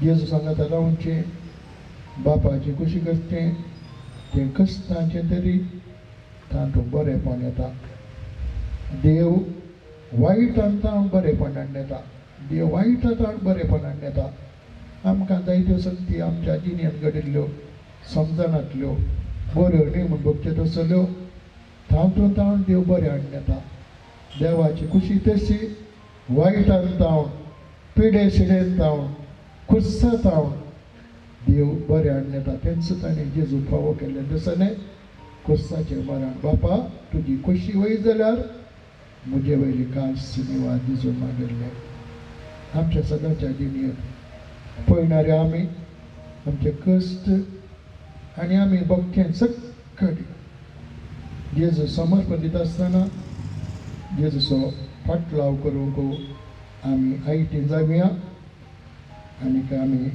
जेजू सांगता रावचे, बापाची खुशी करचे, ते कश्टांचे तरी तातूंत बरेपण येता. देव वायटांत बरेपणान येता. देव वायटांत बरेपणान येता. आमकां जायत्यो संगती आमच्या जिणेंत घडिल्ल्यो समजणांतल्यो बऱ्यो न्ही म्हूण भोगच्यो तसल्यो तातूंत देव बरें हाडून येता. देवाची खुशी तशी वायटांत पिडे शिडेंत खुस्सांत देव बरें हाडून येता. तेंच ताणें जेजू फावो केल्ले दिसने खुस्साचेर मरण. बापा तुजी खुशी वय जाल्यार म्हजे वयली कास निवाज दिसून मागिल्ले. आमच्या सदांच्या जिणेंत पळयणारे आमी आमचे कश्ट आनी आमी भोगचें सक्कड जेजू समर्पण दिता आसतना जेजूचो फाटलाव करूंक आमी आयटी जावया. आनीक आमी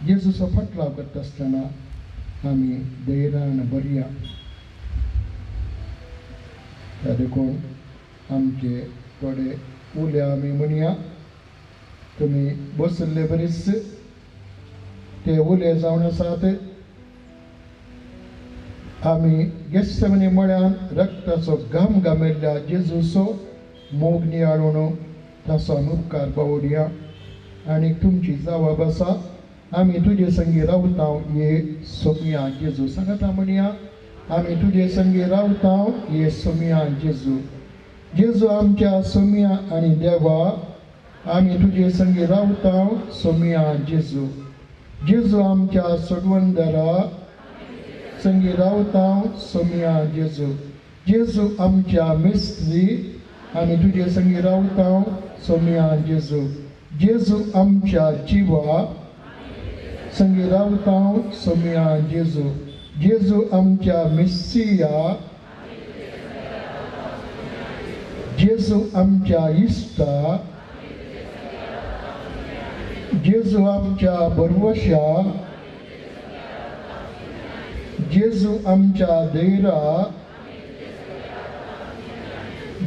जेजूचो फाटलाव करता आसतना आमी धैर्यान बरया. त्या देखून आमचे थोडे उले आमी म्हणया. तुमी बसल्ले बरेच ते उले जावन आसात. आमी गेत्सेमनी मळ्यान रक्ताचो घाम घामिल्ल्या जेजूचो मोग नियाळून ताचो आमी उपकार बावडया. आनी तुमची जबाब आसा आमी तुजे संगी रावता ये सोमया जेजू. सांगता म्हणया आमी तुजे संगी रावता ये सोमया जेजू. जेजू आमच्या सोमया आनी देवा आमी तुजे संगी रावता सोमया जेजू. जेजू आमच्या सोडवंदरा संगी रावता सोमया जेजू. जेजू आमच्या मिस्त्री आमी तुजे संगी रावता सोमया जेजू. जेजू आमच्या जिवा संगी रावता सोमया जेजू. जेजू आमच्या मेस्सिया. जेजू आमच्या इश्टा. जेजू आमच्या बरवशा. जेजू आमच्या धैर्या.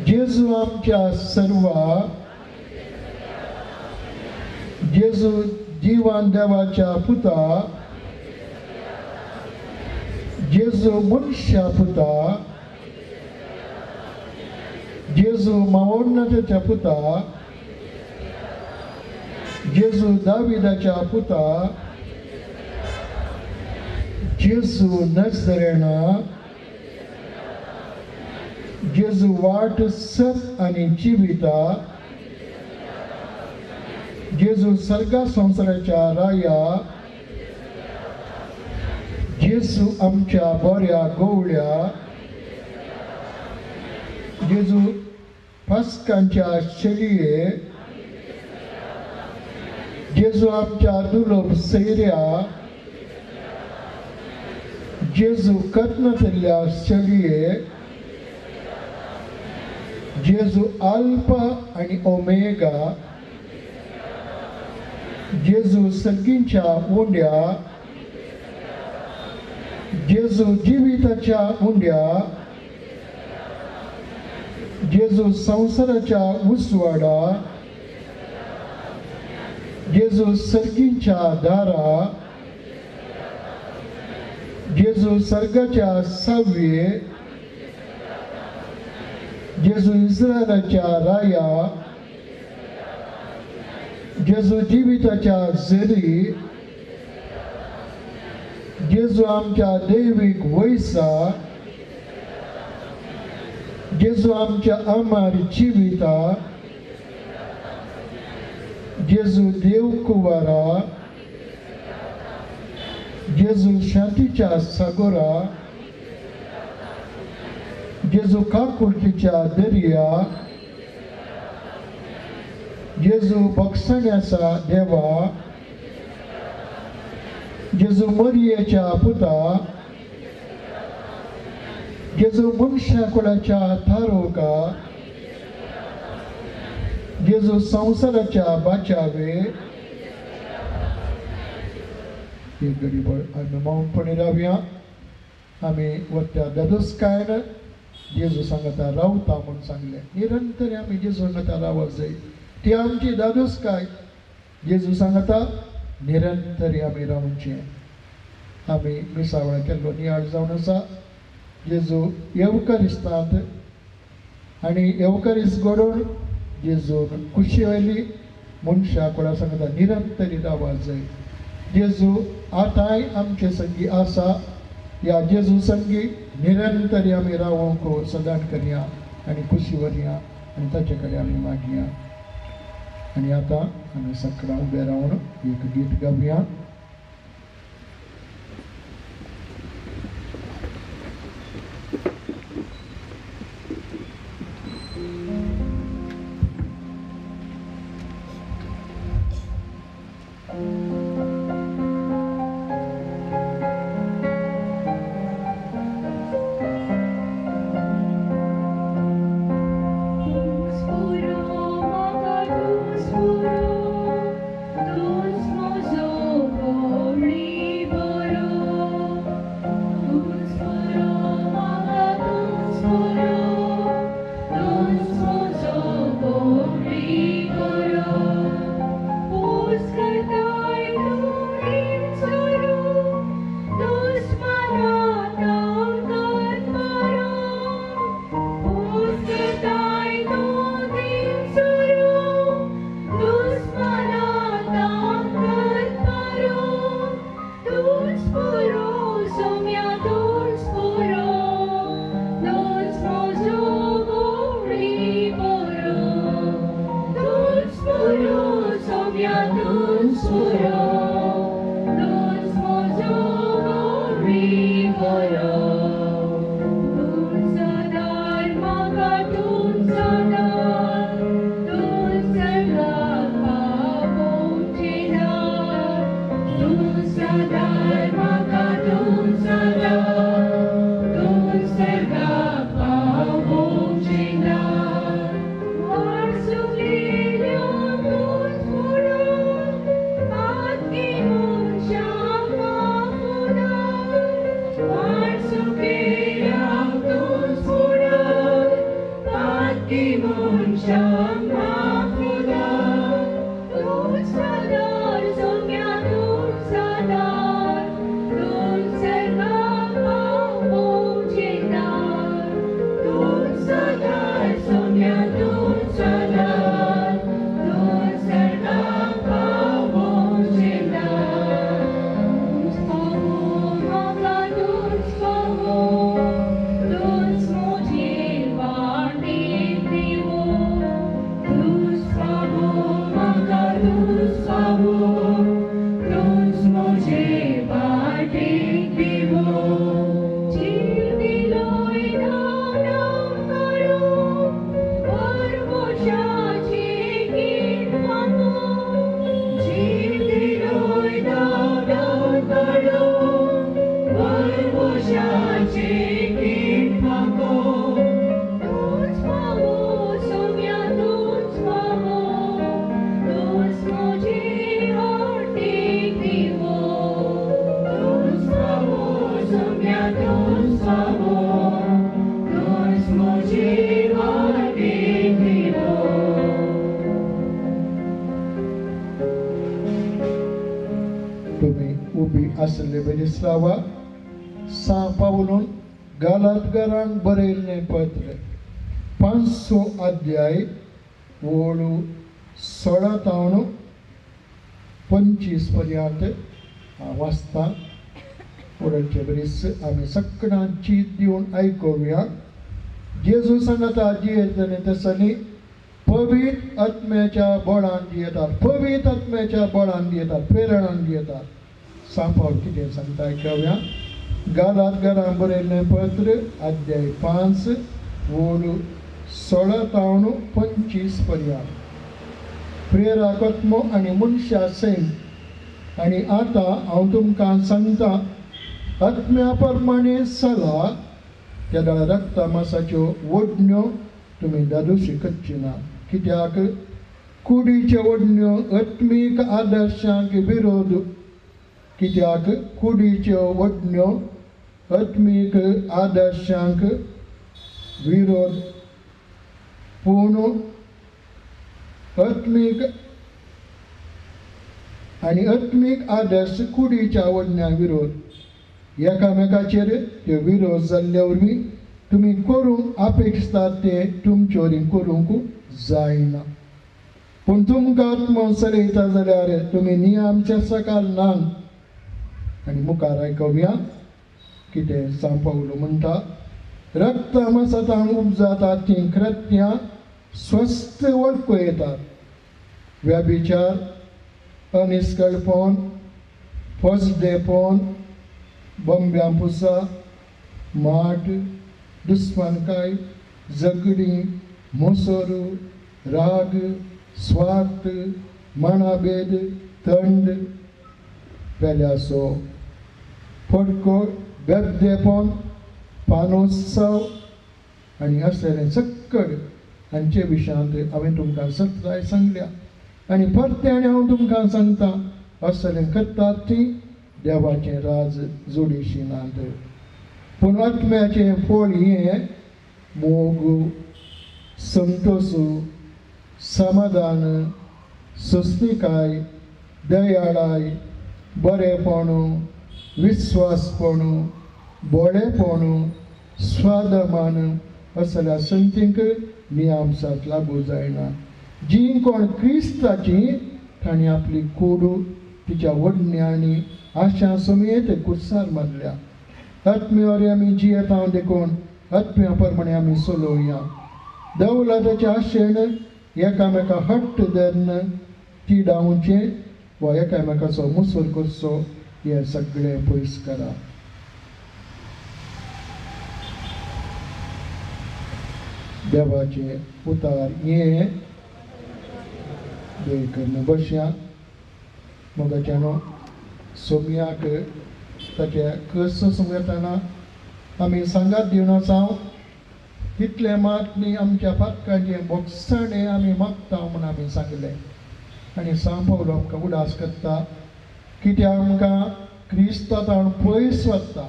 जेजू आमच्या सर्वा. जेजू जीवन देवाच्या पुता. जेजू मनुष्या पुता. जेजू मावोन्नतेच्या पुता. जेजू दाविदाच्या पुता. जेजू नजरेणा. जेजू वाट सत आनी जिविता. जेजू सर्गा संवसाराच्या राया. जेजू आमच्या बऱ्या गवळ्या. जेजू पास्कांच्या शेळये. जेजू आमच्या दुर्लभ सैर्या. जेजू कत्नतल्या शेळये. जेजू अल्फा आनी ओमेगा. जेजू सर्गींच्या उंड्या. जेजू जिविताच्या उंड्या. जेजू संवसाराच्या उसवाडा. जेजू सर्गींच्या दारा. जेजू सर्गाच्या साव्ये. जेजू इस्रायलाच्या राया. जेजू जिविताच्या झरी. जेजू आमच्या दैवीक वैसा. जेजू आमच्या अमर जिविता. जेजू देव कुवारा. जेजू शांतीच्या सागोरा. जेजू काकुळकीच्या दर्या. जेजू बक्षण्याचा देवा. जेजू मरियेच्या पुता. जेजू मनुष्या कुळाच्या थारोका. जेजू संवसाराच्या बाचावे. एक गरीबळ आम्ही मौनपणे रावया. आम्ही वत्या दादोसकायन जेजू सांगता रावता म्हणून सांगले. निरंतर आम्ही जेजू सांगता रावत जाय. ती आमची दादोसकाय. जेजू सांगता निरंतर आम्ही रावचे. आम्ही मिसावळ केल्लो नियाळ जावन आसा. जेजू येवकारिस्तांत आनी येवकारिस्त घडोवन जेजून खुशी वयली मनशां कोणा सांगता निरंतरी रावत जाय. जेजू आतांय आमचे संगी आसा. या जेजू संगी निरंतरी आमी रावूंक सदां करया आनी खुशी व्हरया आनी ताचे कडेन आमी मागया. आनी आतां आमी सकाळीं उबे रावन एक गीत गावया. असले बेरिस्रावा सांपावलून गालातगारांक बरयल्लें पत्र 500 अध्याय ओळू 16 तावन 25 पर्यंत वाचता. फुडचे बरीस आमी सगळ्यांक चीत दिवन आयकुया. जेजू सांगता जियेतले तसली पवित्र आत्म्याच्या बळान दियेतात. पवित्र आत्म्याच्या बळान दियेतात, प्रेरणान दियेतात. सांपावल कितें सांगता आयकुया. गालातगारांक बरयल्लें पत्र अध्याय 5 ओळू 16 तावन 25 पर्यंत. प्रेरक आत्मो आनी मनशा सैम आनी आतां हांव तुमकां सांगता आत्म्या प्रमाणे चला. त्या रक्ता मासाच्यो ओडण्यो तुमी दादूशी करची ना. कित्याक कुडीच्यो ओडण्यो आत्मीक आदर्शांक विरोध कित्याक कुडीच्यो वडण्यो आत्मीक आदर्शांक विरोध पूण आत्मीक आदर्श कुडीच्या वडण्या विरोध एकामेकाचेर ते विरोध जाल्ले वरवीं तुमी करूंक अपेक्षितात ते तुमचे वरीं करूंक जायना. पूण तुमकां आत्मो चलयता जाल्यार तुमी नियमाच्या सकाल नांग आनी मुखार आयकवया कितें सांग पावलो म्हणटा. रक्त मसतान उपजाता तीं कृत्यां स्वस्थ वळखूं येतात. व्यभिचार, अनिश्कळपण, फसडेपण, बंब्यांपुसा, माट, दुस्मानकाय, झगडी, मोसोर, राग, स्वार्थ, मनाभेद, थंड, पेल्यासो, फडको, बेबदेपण, पानोत्सव आनी असलेलें सक्कड हांचे विशयांत हांवें तुमकां सत्राय सांगल्या. आनी परत्यान हांव तुमकां सांगता, असलें करतात तीं देवाचें राज जोडिशिनात. पूण आत्म्याचें फळ हें मोग, संतोष, समाधान, सुस्तीकाय, दयाळाय, बरेपण, विस्वासपण, बोळेपण, स्वादमान असल्या संतींक नियमांत लागू जायना. जी कोण क्रिस्ताची तांणी आपली कूड तिच्या वडण्या आनी आशा समेत कुर्सार मारल्या. आत्म्यावर आमी जियेता देखून आत्म्या प्रमाणे आमी चलोवया. दौलताच्या आशेन एकामेका हट्ट धरून तिडावचें वा एकामेकाचो मुसर करचो हें सगळें पयस करा. देवाचे उतार हे देवकरन बसया. मोगाच्यानो सोमयाक ताचे कस सुमेताना आमी सांगात दिवन आसां. तितले मात न्ही आमच्या पातकाचें बोगसाणें आमी मागता म्हूण आमी सांगलें. आनी सांग पावलो आमकां उडास करता कित्याक आमकां क्रिस्तांत पयस वता.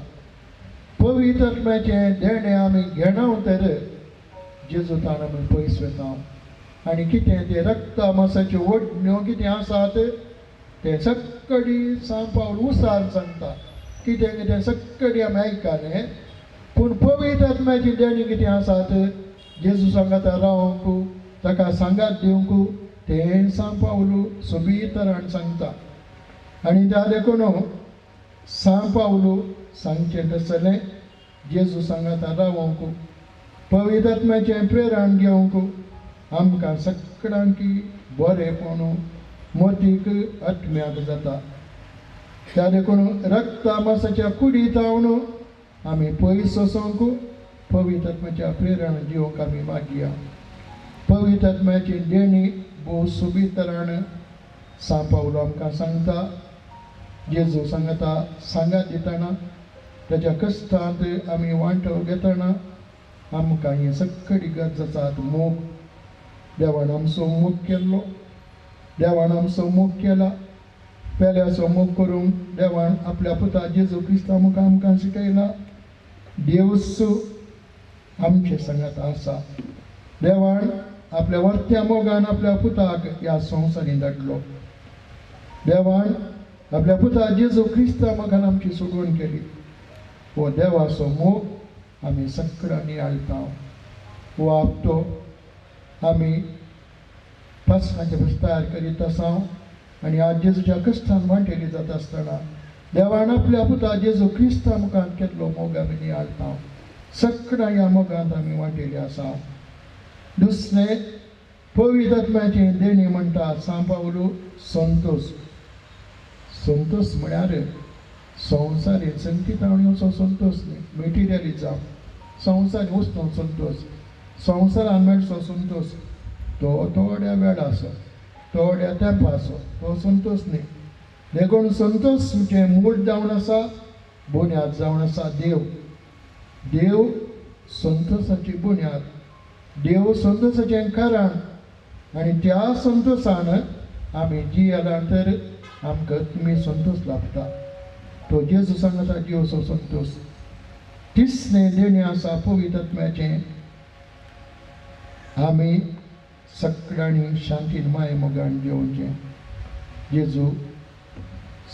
पवित्र आत्म्याचें देणें आमी घेना तर जेजूतान आमी पयस वता. आनी कितें ते रक्त मासाच्यो वडण्यो कितें आसात ते सक्कडी सांग पावलो उसार सांगता. कितें कितें सक्कडी आमी आयकलें. पूण पवित्र आत्म्याची देणी कितें आसात जेजू सांगात रावंक ताका सांगात दिवंक तें सांग पावलो सोबीत तरान सांगता. आनी त्या देखून सांग पावलो सांगचें तसलें जेजू सांगात रावंक पवित्र आत्म्याचें प्रेरण घेवंक आमकां सगळ्यांकी बरेपण मोतीक आत्म्याक जाता. त्या देखून रक्त मासाच्या कुडीत रावन आमी पयस वचोंक पवित्र आत्म्याच्या प्रेरण दिवंक आमी मागया. पवित्र आत्म्याची देणी भोव सोबीत तरान सांग पावलो आमकां सांगता. जेजू सांगता सांगात दितना ताच्या कश्टांत आमी वांटो घेतना आमकां हे सगळी गरज आसात. मोग देवान आमचो मोग केल्लो. देवान आमचो मोग केला. पेल्याचो मोग करूंक देवान आपल्या पुता जेजू क्रिस्ता मुखार आमकां शिकयला. देवच आमचे सांगात आसा. देवान आपल्या वर्त्या मोगान आपल्या पुताक ह्या संवसारीन धाडलो. देवान आपल्या पुता जेजू क्रिस्ता मुखार आमची सोडवण केली. हो देवाचो मोग आमी सगळ्यांनी आयता. हो आपतो आमी पासणाचे बस तयार करीत आसा. आनी आज जेजूच्या कश्टान वांटेली जाता आसतना देवान आपल्या पुता जेजू क्रिस्ता मुखार केल्लो मोग आमी नियाळटा. सगळ्या ह्या मोगांत आमी वांटेली आसा. दुसरें पवित्र आत्म्याचें देणी म्हणटा सांग पावलो संतोष. संतोष म्हळ्यार संवसारीक संगीतावणीचो संतोष न्ही. मेटिरियलिझम संवसार वचनो संतोष. संवसारान मेळचो संतोष तो थोड्या वेळाचो थोड्या तेंपाचो तो संतोष न्ही. देखून संतोषचें मूळ जावन आसा बुन्याद जावन आसा देव. देव संतोषाची बुन्याद. देव संतोषाचें कारण. आनी त्या संतोषान आमी जियेला तर आमकां तुमी संतोष लाभता. तो जेजू सांगता जिवचो संतोष तिसरें देणे आसा पवित्र आत्म्याचें आमी सगळ्यांनी शांतीन माये मोगान जेवचें जेजू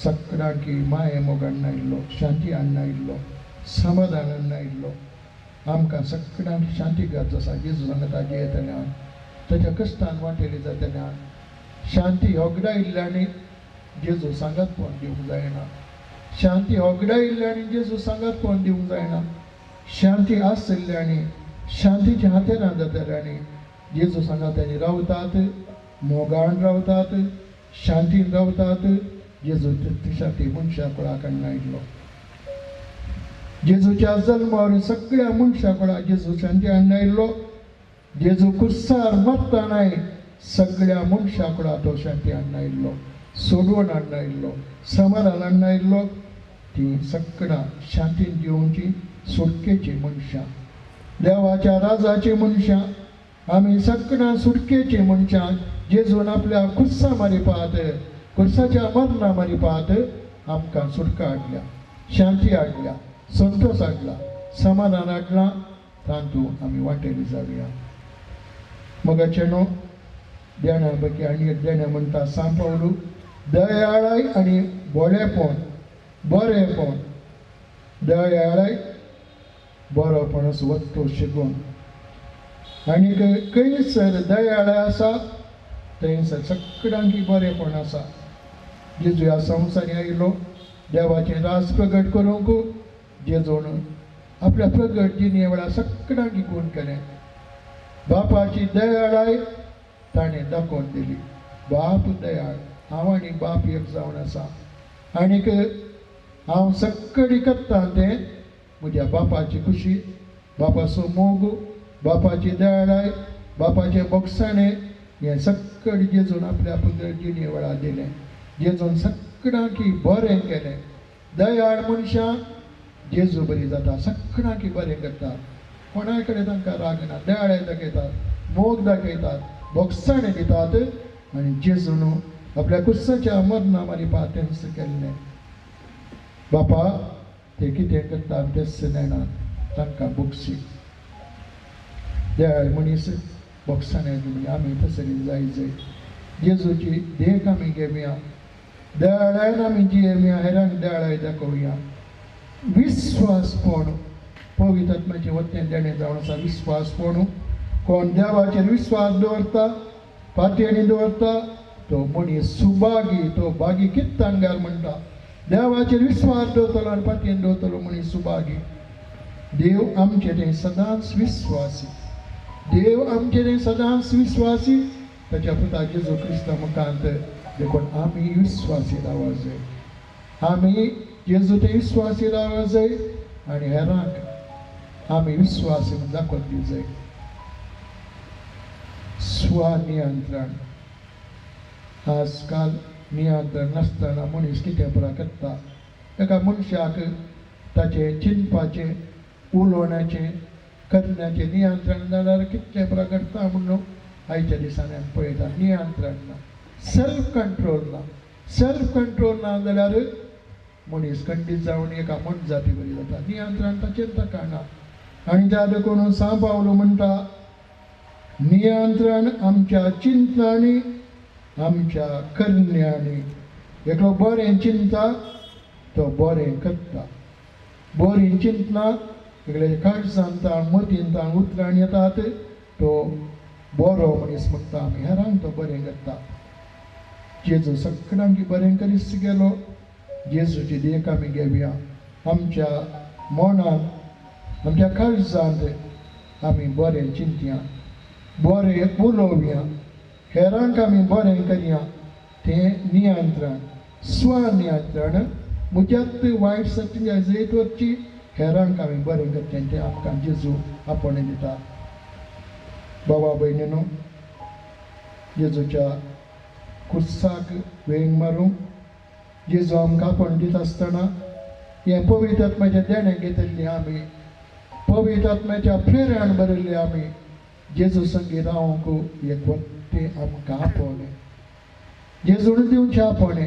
सगळ्यांकी माये मोगान आयिल्लो शांती हाडून आयिल्लो समाधान हाडून आयिल्लो आमकां सगळ्यांक शांती गरज आसा जेजू सांगता जियेतल्यान ताच्या कश्टान वांटेली जातल्यान शांती होगडायिल्ल्यानी जेजू सांगात कोण दिवंक जायना शांती होगडायिल्ल्यानी जेजू सांगात कोण दिवंक जायना शांती आशिल्ल्यानी शांतीच्या हातेरां जातल्यानी जेजू सांगा त्यांनी रावतात मोगान रावतात शांतीन रावतात जेजू शांती मनशा कुळाक आयिल्लो जेजूच्या जल्मावर सगळ्या मनशा कुळाक जेजू शांती हाडून आयिल्लो जेजू कुर्सार मरता नाय सगळ्या मनशा कुळाक तो शांती हाडून आयिल्लो सोडवून हाडून आयिल्लो समाधान हाडून आयिल्लो ती सगळ्या शांतीन जिवोवची सुटकेची मनशां देवाच्या राजाची मनशां आमी सगळ्या सुटकेची मनशां जेजून आपल्या कुर्सा मारिपात कुर्साच्या मरणा मारिपात आमकां सुटका हाडल्या शांती हाडल्या संतोष हाडला समाधान हाडला तातूंत आमी वांटेली जावया मोगाचे न्हू देण्या पैकी आनी एक देणें म्हणटा सांपावलू दयाळाय आनी बोळेपण बरेपण दयाळाय बरोपणस वत्तो शिकून आनी खंयसर दयाळाय आसा थंयसर सगळ्यांकी बरेपण आसा जेजू ह्या संवसारी आयिल्लो देवाचें राज प्रगट करूंक जेजून आपल्या प्रगट जिणे वेळार सगळ्यांकी गुण केलें बापाची दयाळाय ताणें दाखोवन दिली बाप दयाळ हांव आनी बाप एक जावन आसा आनीक हांव सगळी करता तें म्हज्या बापाची खुशी बापाचो मोग बापाची दयाळाय बापाचें बोगसाणें हें सगळें जेजून आपल्या पुत्र जिणे वेळार दिलें जेजून सगळ्यांकी बरें केलें दयाळ मनशां जेजू बरी जाता सगळ्यांकी बरें करता कोणाय कडेन तांकां राग ना दयाळाय दाखयतात मोग दाखयतात बोगसाणें दितात आनी जेजून आपल्या कुर्साच्या मरणा मारिपा तेंच केल्लें बापा ते कितें करता तेच नेणात तांकां बक्षी दयाळ मनीस बोगसाणें दिवंक आमी तसरी जाय जेजूची देख आमी घेवया दयाळायन आमी जियेवया हेरांक दयाळाय दाखोवया विस्वासपण पवित्र आत्म्याचें वतें देणें जावन आसा विस्वासपण कोण देवाचेर विस्वास दवरता पातयेनी दवरता तो मनीस सुभागी तो भागी कित्तांगार म्हणटा देवाचेर विस्वास दवरतलो आनी पातयेन दवरतलो मनीस सुभागी देव आमचे थंय सदांच विस्वासी देव आमचे थंय सदांच विस्वासी ताच्या पुता जेजू क्रिस्ता मुखांत देखून आमी विस्वासी रावूंक जाय आमी जेजू थंय विस्वासी रावूंक जाय आनी हेरांक आमी विस्वासी दाखोवन दिवंक जाय स्वनियंत्रण आजकाल नियंत्रण नासतना मनीस कितें पुरा करता एका मनशाक ताचें चिंतपाचें उलोवण्याचें करण्याचें नियंत्रण जाल्यार कितलें पुरा करता म्हणून आयच्या दिसांनी आमी पळयता नियंत्रण ना सेल्फ कंट्रोल ना जाल्यार मनीस खंडीत जावन एका मन जाती बरी जाता नियंत्रण ताचेर ताका ना आनी त्या देखून सांपावलो म्हणटा नियंत्रण आमच्या चिंतनांनी आमच्या करण्यांनी एकलो बरें चिंता तो बरें करता बरीं चिंतनां एकले काळजांत मतींत उतराण येतात तो बरो मनीस म्हणटा आमी हेरांक तो बरें करता जेजू सगळ्यांकी बरें करीत गेलो जेजूची देख आमी घेवया आमच्या मनांत आमच्या काळजांत आमी बरें चिंतया बरें उलोवया हेरांक आमी बरें करया तें नियंत्रण स्वनियंत्रण म्हज्यात वायट सत्य जैत वचची हेरांक आमी बरें करचें तें आमकां जेजू आपणे दिता बाबा भयणीनो जेजूच्या कुर्साक वेंग मारूंक जेजू आमकां आपण दित आसतना हें पवित्र आत्म्याचें देणें घेतिल्लें आमी पवित्र आत्म्याच्या फेऱ्यान भरिल्लें आमी जेजू संगी रावंक एक वतें आमकां आपणे जेजून दिवचें आपणे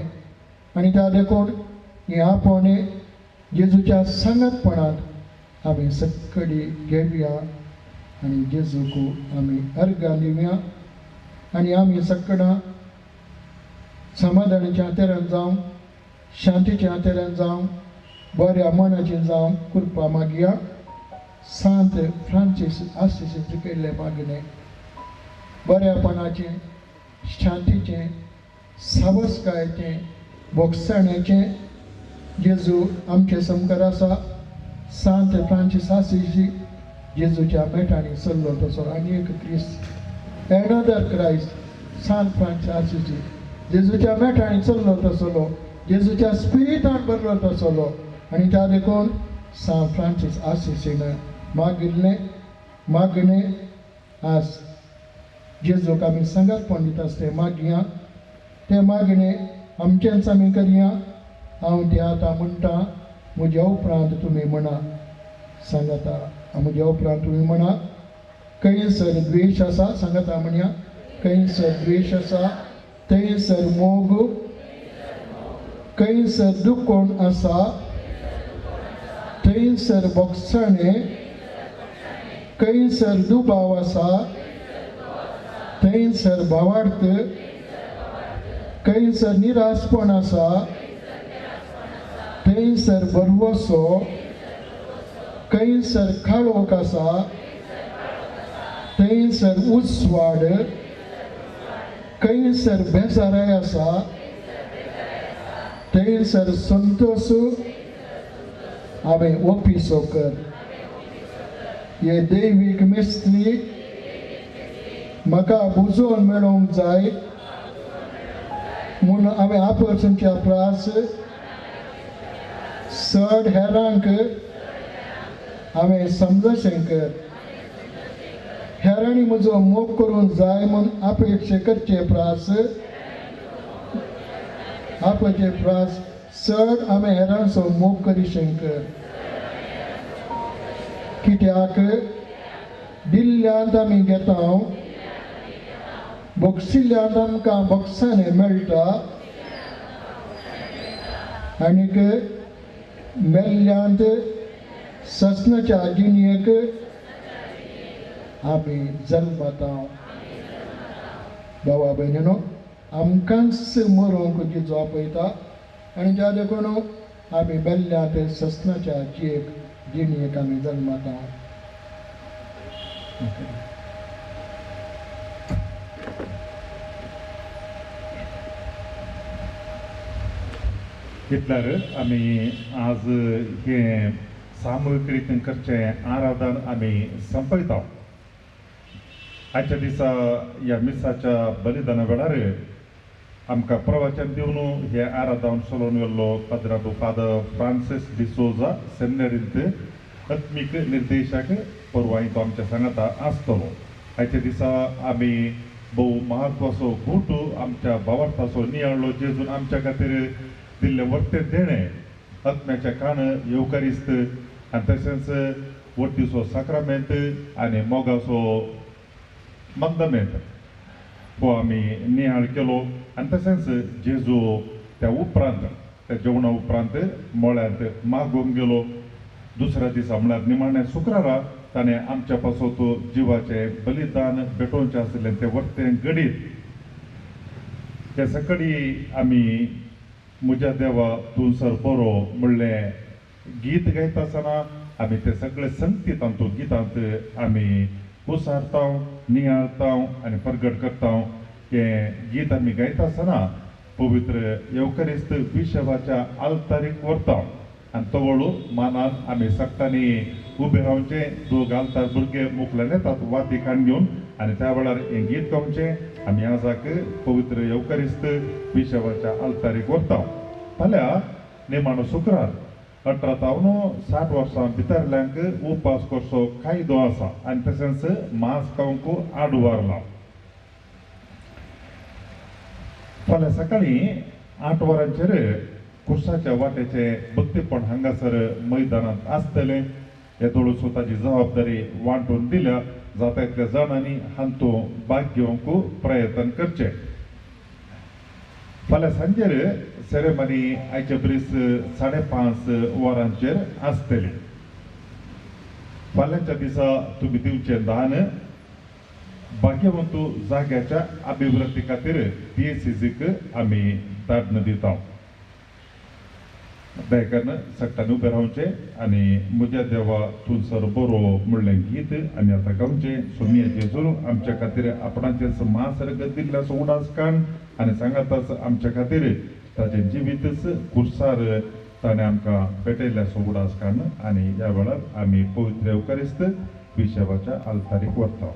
आनी त्या देखून ही आपण जेजूच्या संगतपणात आम्ही सगळी घेवया आणि जेजूक आम्ही अर्घा दिवया आणि आम्ही सगळं समाधानाच्या हातेरान जावं शांतीच्या हातेरान जावं बऱ्या मनाची जावं कृपा मागया सांत फ्रांसीस आसिसीचे केल्ले मागणे बऱ्यापणाचे शांतीचे सावस्कायेचे भोगसाण्याचे जेजू आमचे समकार आसा सांत फ्रांसीस आसिसी जेजूच्या मेठांनी चल्लो तसो आनी एक क्रिस्त एनदर क्रायस्ट सांत फ्रांसीस आसिसी जेजूच्या मेठांनी चल्लो तसलो जेजूच्या स्पिरिटान भरलो तसलो आनी त्या देखून सांत फ्रांसीस आसिसीन मागणे आज जेजूक आमी संगतपण दिता आसते मागया ते मागणे आमचेंच आमी करया हांव ते आतां म्हणटा म्हज्या उपरांत तुमी म्हणा सांगाता म्हज्या उपरांत तुमी म्हणा खंयसर द्वेश आसा सांगाता म्हणया खंयसर द्वेश आसा थंयसर मोग खंयसर दुखोण आसा थंयसर भोगसाणे खंयसर दुबाव आसा थंयसर भावार्थ खंयसर निरासपण आसा थंयसर बरवसो खंयसर खाळोक आसा थंयसर उसवाड खंयसर बेजाराय आसा थंयसर संतोष हांवें ओपिसो कर हे दैवीक मेस्त्री म्हाका बुजोवन मेळोवंक जाय म्हूण हांवें आपर्सुनच्या प्रास चड हेरांक हांवें समजशें कर हेरांनी म्हजो मोग करूंक जाय म्हूण अपेक्षा करचे प्रास आपचे प्रास चड हांवें हेरांचो मोग करीशें कर कित्याक दिल्ल्यांत आमी घेता भोगशिल्ल्यांत आमकां भोगसाणे मेळटा आनीक मेल्ल्यांत ससनाच्या जिणयेक आमी जल्मता भावा भयणीनो आमकांच मरोवंक जेजू आपयता आनी ज्या देखून आमी मेल्ल्यांत ससनाच्या जिणयेक आमी जल्मता इतल्यार आमी आज हे सामुहीक रितीन करचे आराधन आमी संपयता आजच्या दिसा ह्या मिसाच्या बलिदाना वेळार आमकां प्रवचन दिवन हे आराधन चलोवन गेल्लो कद्राबू फादर फ्रांसीस डिसोजा सेमिनारींत आत्मीक निर्देशक परवांय तो आमच्या सांगाता आसतलो आजच्या दिसा आमी भोव महत्वाचो गूट आमच्या भावार्थाचो नियाळो जेजून आमच्या खातीर दिल्ले वर्ते देणे आत्म्याचे कान येवकारिस्त आनी तशेंच वर्तीचो साक्रामेंत आनी मोगाचो मंदमेंत हो आमी नियाळ केलो आनी तशेंच जेजू त्या उपरांत त्या जेवणा उपरांत मोळ्यांत मागोवंक गेलो दुसऱ्या दिसा म्हळ्यार निमाण्या शुक्रारा ताणें आमच्या पासत जिवाचें बलिदान भेटोवचें आसलें तें वर्तें घडीत हे सकळी आमी म्हज्या देवा तूं सर बरो म्हणलें गीत गायता आसतना आमी ते सगळे संगती तांतू गितांत आमी उसारता नियाळता आनी प्रगट करता हे गीत आमी गायता आसतना पवित्र येवकारिस्त विशवाच्या आल्तारीक व्हरता आनी तो वळू मानान आमी सक्तांनी उबे रावचें दोग आल्तार भुरगे मुखल्यान येतात वाती काण घेवन आनी त्या वेळार हें गीत गावचें आमी आजाक पवित्र येवकारिस्त विशवाच्या आल्तारीक व्हरता फाल्यां निमाणो शुक्रार 18 तावन 60 वर्सां भितरल्यांक उपास करचो कायदो आसा आनी तशेंच मांस खावंक आडवार लाव फाल्यां सकाळीं 8 वरांचेर कुर्साच्या वाट्याचे भक्तीपण हांगासर मैदानांत आसतले हे दोळूच ताची जबाबदारी वांटून दिल्या जाता तितल्या जाणांनी हातूंत भाग घेवंक प्रयत्न करचे फाल्यां सांजेर सेरेमनी आयचे परीस 5:30 वरांचेर आसतली. फाल्यांच्या दिसा तुम्ही दिवचे दान भाग्यवंतू जाग्याच्या अभिवृद्धी खातीर PACCक आमी धाडण दिता. दयेकन सक्टान उबे रावचे आनी म्हज्या देवा तुलसर बरो म्हणलें गीत आमी आतां गावचे. सोमिया जेजू आमच्या खातीर आपणाचेच महासर्ग दिल्ल्या उडासकान आनी सांगाताच आमच्या खातीर ताचें जिवीतच कुर्सार ताणें आमकां पेटयल्ल्या उडासकान. आनी ह्या वेळार आमी पवित्र एवकारिस्त विशेवाच्या आल्तारीक व्हरता.